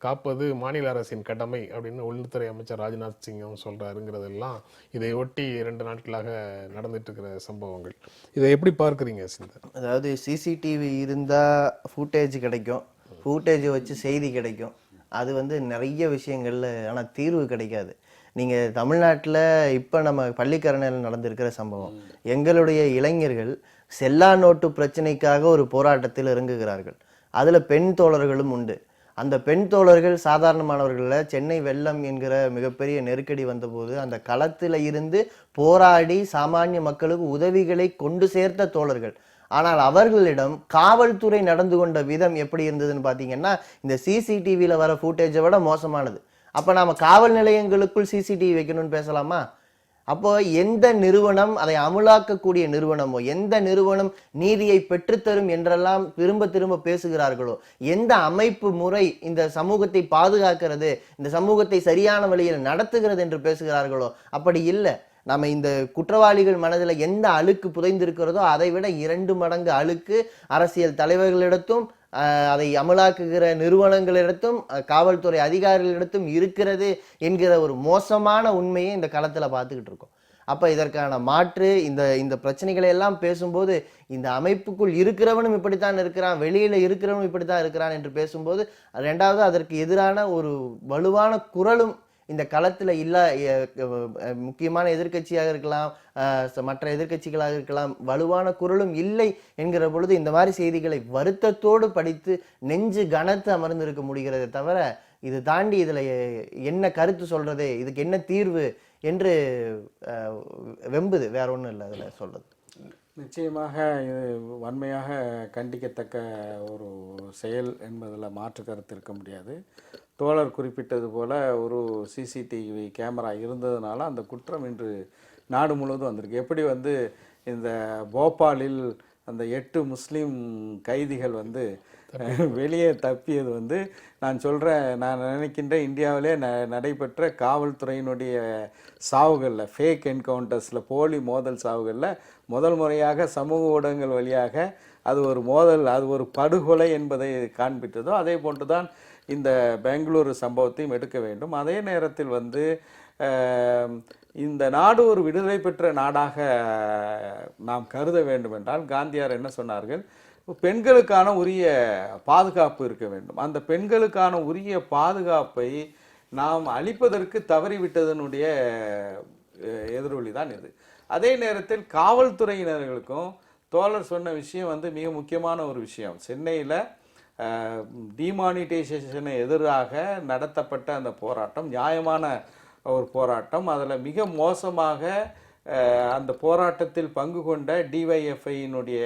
காப்பது மாநில அரசின் கடமை அப்படின்னு உள்துறை அமைச்சர் ராஜ்நாத் சிங்கும் சொல்றாருங்கிறதெல்லாம் இதை ஒட்டி 2 நாட்களாக நடந்துட்டு இருக்கிற சம்பவங்கள். இதை எப்படி பார்க்குறீங்க சிந்தர்? அதாவது சிசிடிவி இருந்தால் ஃபுட்டேஜ் கிடைக்கும், ஃபுட்டேஜை வச்சு செய்தி கிடைக்கும். அது வந்து நிறைய விஷயங்கள்ல ஆனால் தீர்வு கிடைக்காது. நீங்கள் தமிழ்நாட்டில் இப்போ நம்ம பள்ளிக்கரணையில் நடந்திருக்கிற சம்பவம், எங்களுடைய இளைஞர்கள் செல்லா நோட்டு பிரச்சனைக்காக ஒரு போராட்டத்தில் இறங்குகிறார்கள். அதில் பெண் தோழர்களும் உண்டு. அந்த பெண் தோழர்கள் சாதாரணமானவர்களில் சென்னை வெள்ளம் என்கிற மிகப்பெரிய நெருக்கடி வந்தபோது அந்த களத்தில் இருந்து போராடி சாமானிய மக்களுக்கு உதவிகளை கொண்டு சேர்த்த தோழர்கள். ஆனால் அவர்களிடம் காவல்துறை நடந்து கொண்ட விதம் எப்படி இருந்ததுன்னு பார்த்தீங்கன்னா, இந்த சிசிடிவியில் வர ஃபுட்டேஜை விட மோசமானது. அப்போ நாம் காவல் நிலையங்களுக்குள் சிசிடிவி வைக்கணும்னு பேசலாமா? அப்போ எந்த நிறுவனம் அதை அமுலாக்கக்கூடிய நிறுவனமோ, எந்த நிறுவனம் நீதியை பெற்றுத்தரும் என்றெல்லாம் திரும்ப திரும்ப பேசுகிறார்களோ, எந்த அமைப்பு முறை இந்த சமூகத்தை பாதுகாக்கிறது, இந்த சமூகத்தை சரியான வழியில் நடத்துகிறது என்று பேசுகிறார்களோ, அப்படி இல்லை. நம்ம இந்த குற்றவாளிகள் மனதில் எந்த அழுக்கு புதைந்திருக்கிறதோ அதை விட 2 மடங்கு அழுக்கு அரசியல் தலைவர்களிடத்தும் அதை அமலாக்குகிற நிறுவனங்களிடத்தும் காவல்துறை அதிகாரிகளிடத்தும் இருக்கிறது என்கிற ஒரு மோசமான உண்மையை இந்த களத்தில் பார்த்துக்கிட்டு இருக்கோம். அப்போ இதற்கான மாற்று இந்த பிரச்சனைகளை எல்லாம் பேசும்போது இந்த அமைப்புக்குள் இருக்கிறவனும் இப்படித்தான் இருக்கிறான், வெளியில் இருக்கிறவனும் இப்படித்தான் இருக்கிறான் என்று பேசும்போது, 2வது அதற்கு எதிரான ஒரு வலுவான குரலும் இந்த களத்தில் இல்ல. முக்கியமான எதிர்க்கட்சியாக இருக்கலாம், மற்ற எதிர்க்கட்சிகளாக இருக்கலாம், வலுவான குரலும் இல்லை என்கிற பொழுது இந்த மாதிரி செய்திகளை வருத்தத்தோடு படித்து நெஞ்சு கனத்து அமர்ந்திருக்க முடிகிறதே தவிர இது தாண்டி இதில் என்ன கருத்து சொல்றது, இதுக்கு என்ன தீர்வு என்று வெம்புது, வேற ஒன்றும் இல்லை அதில் சொல்றது. நிச்சயமாக இது வன்மையாக கண்டிக்கத்தக்க ஒரு செயல் என்பதில் மாற்று கருத்து இருக்க முடியாது. தோழர் குறிப்பிட்டது போல ஒரு சிசிடிவி கேமரா இருந்ததுனால அந்த குற்றம் இன்று நாடு முழுவதும் வந்திருக்கு. எப்படி வந்து இந்த போபாலில் அந்த 8 முஸ்லீம் கைதிகள் வந்து வெளியே தப்பியது வந்து நான் நினைக்கின்ற இந்தியாவிலே நடைபெற்ற காவல்துறையினுடைய சாவுகளில், ஃபேக் என்கவுண்டர்ஸில், போலி மோதல் சாவுகளில் முதல் முறையாக சமூக ஊடகங்கள் வழியாக அது ஒரு மோதல், அது ஒரு படுகொலை என்பதை காண்பித்ததோ அதே போன்று தான் இந்த பெங்களூரு சம்பவத்தையும் எடுக்க வேண்டும். அதே நேரத்தில் வந்து இந்த நாடு ஒரு விடுதலை பெற்ற நாடாக நாம் கருத வேண்டும் என்றால் காந்தியார் என்ன சொன்னார்கள், பெண்களுக்கான உரிய பாதுகாப்பு இருக்க வேண்டும். அந்த பெண்களுக்கான உரிய பாதுகாப்பை நாம் அளிப்பதற்கு தவறிவிட்டதனுடைய எதிரொலி தான் இது. அதே நேரத்தில் காவல்துறையினர்களுக்கும் தோழர் சொன்ன விஷயம் வந்து மிக முக்கியமான ஒரு விஷயம். சென்னையில் டிமானிட்டைசேஷனை எதிராக நடத்தப்பட்ட அந்த போராட்டம் நியாயமான ஒரு போராட்டம். அதில் மிக மோசமாக அந்த போராட்டத்தில் பங்கு கொண்ட டிவைஎஃப்ஐயினுடைய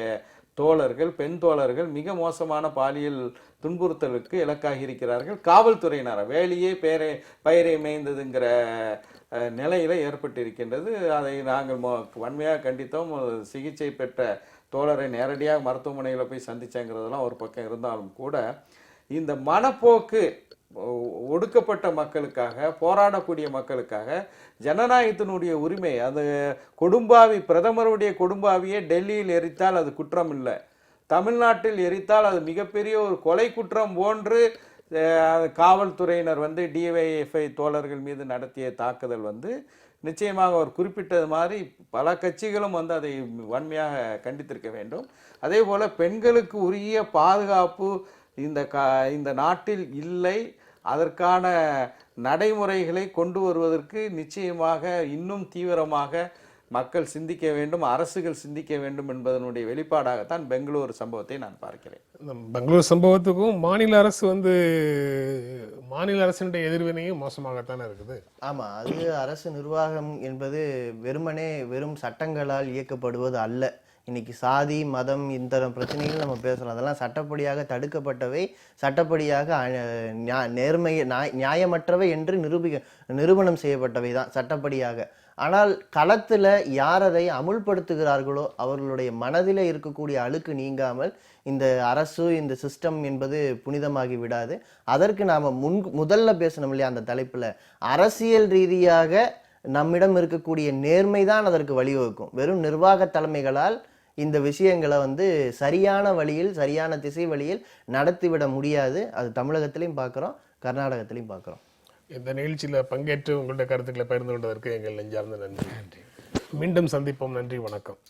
தோழர்கள், பெண் தோழர்கள் மிக மோசமான பாலியல் துன்புறுத்தலுக்கு இலக்காகி இருக்கிறார்கள். காவல்துறையினர் வேலையே பயிரை மேய்ந்ததுங்கிற நிலையில் ஏற்பட்டிருக்கின்றது. அதை நாங்கள் வன்மையாக கண்டித்தோம். சிகிச்சை பெற்ற தோழரை நேரடியாக மருத்துவமனையில் போய் சந்திச்சங்கிறதெல்லாம் ஒரு பக்கம் இருந்தாலும் கூட இந்த மனப்போக்கு ஒடுக்கப்பட்ட மக்களுக்காக, போராடக்கூடிய மக்களுக்காக, ஜனநாயகத்தினுடைய உரிமை, அது கொடும்பாவி பிரதமருடைய கொடும்பாவியே டெல்லியில் எரித்தால் அது குற்றம் இல்லை, தமிழ்நாட்டில் எரித்தால் அது மிகப்பெரிய ஒரு கொலை குற்றம் போன்று காவல்துறையினர் வந்து டிவைஎஃப்ஐ தோழர்கள் மீது நடத்திய தாக்குதல் வந்து நிச்சயமாக அவர் குறிப்பிட்டது மாதிரி பல கட்சிகளும் வந்து அதை வன்மையாக கண்டித்திருக்க வேண்டும். அதே போல் பெண்களுக்கு உரிய பாதுகாப்பு இந்த நாட்டில் இல்லை. அதற்கான நடைமுறைகளை கொண்டு வருவதற்கு நிச்சயமாக இன்னும் தீவிரமாக மக்கள் சிந்திக்க வேண்டும், அரசுகள் சிந்திக்க வேண்டும் என்பதனுடைய வெளிப்பாடாகத்தான் பெங்களூரு சம்பவத்தை நான் பார்க்கிறேன். இந்த பெங்களூர் சம்பவத்துக்கும் மாநில அரசு மாநில அரசினுடைய எதிர்வினையும் மோசமாகத்தானே இருக்குது. ஆமா, அது அரசு நிர்வாகம் என்பது வெறும் சட்டங்களால் இயக்கப்படுவது அல்ல. இன்னைக்கு சாதி மதம் இந்த பிரச்சனைகள் நம்ம பேசலாம், அதெல்லாம் சட்டப்படியாக தடுக்கப்பட்டவை, சட்டப்படியாக நியாயமற்றவை என்று நிரூபணம் செய்யப்பட்டவை தான் சட்டப்படியாக. ஆனால் களத்துல யார் அதை அமுல்படுத்துகிறார்களோ அவர்களுடைய மனதிலே இருக்கக்கூடிய அழுக்கு நீங்காமல் இந்த அரசு இந்த சிஸ்டம் என்பது புனிதமாகி விடாது. அதற்கு நாம முதல்ல பேசணும் இல்லையா அந்த தலைப்புல, அரசியல் ரீதியாக நம்மிடம் இருக்கக்கூடிய நேர்மைதான் அதற்கு வழிவகுக்கும். வெறும் நிர்வாக தலைமைகளால் இந்த விஷயங்களை சரியான வழியில் சரியான திசை வழியில் நடத்திவிட முடியாது. அது தமிழகத்திலையும் பார்க்குறோம், கர்நாடகத்திலையும் பார்க்குறோம். இந்த நிகழ்ச்சியில் பங்கேற்று உங்களுடைய கருத்துக்களை பகிர்ந்து கொண்டதற்கு எங்கள் நெஞ்சார்ந்த நன்றி. மீண்டும் சந்திப்போம். நன்றி, வணக்கம்.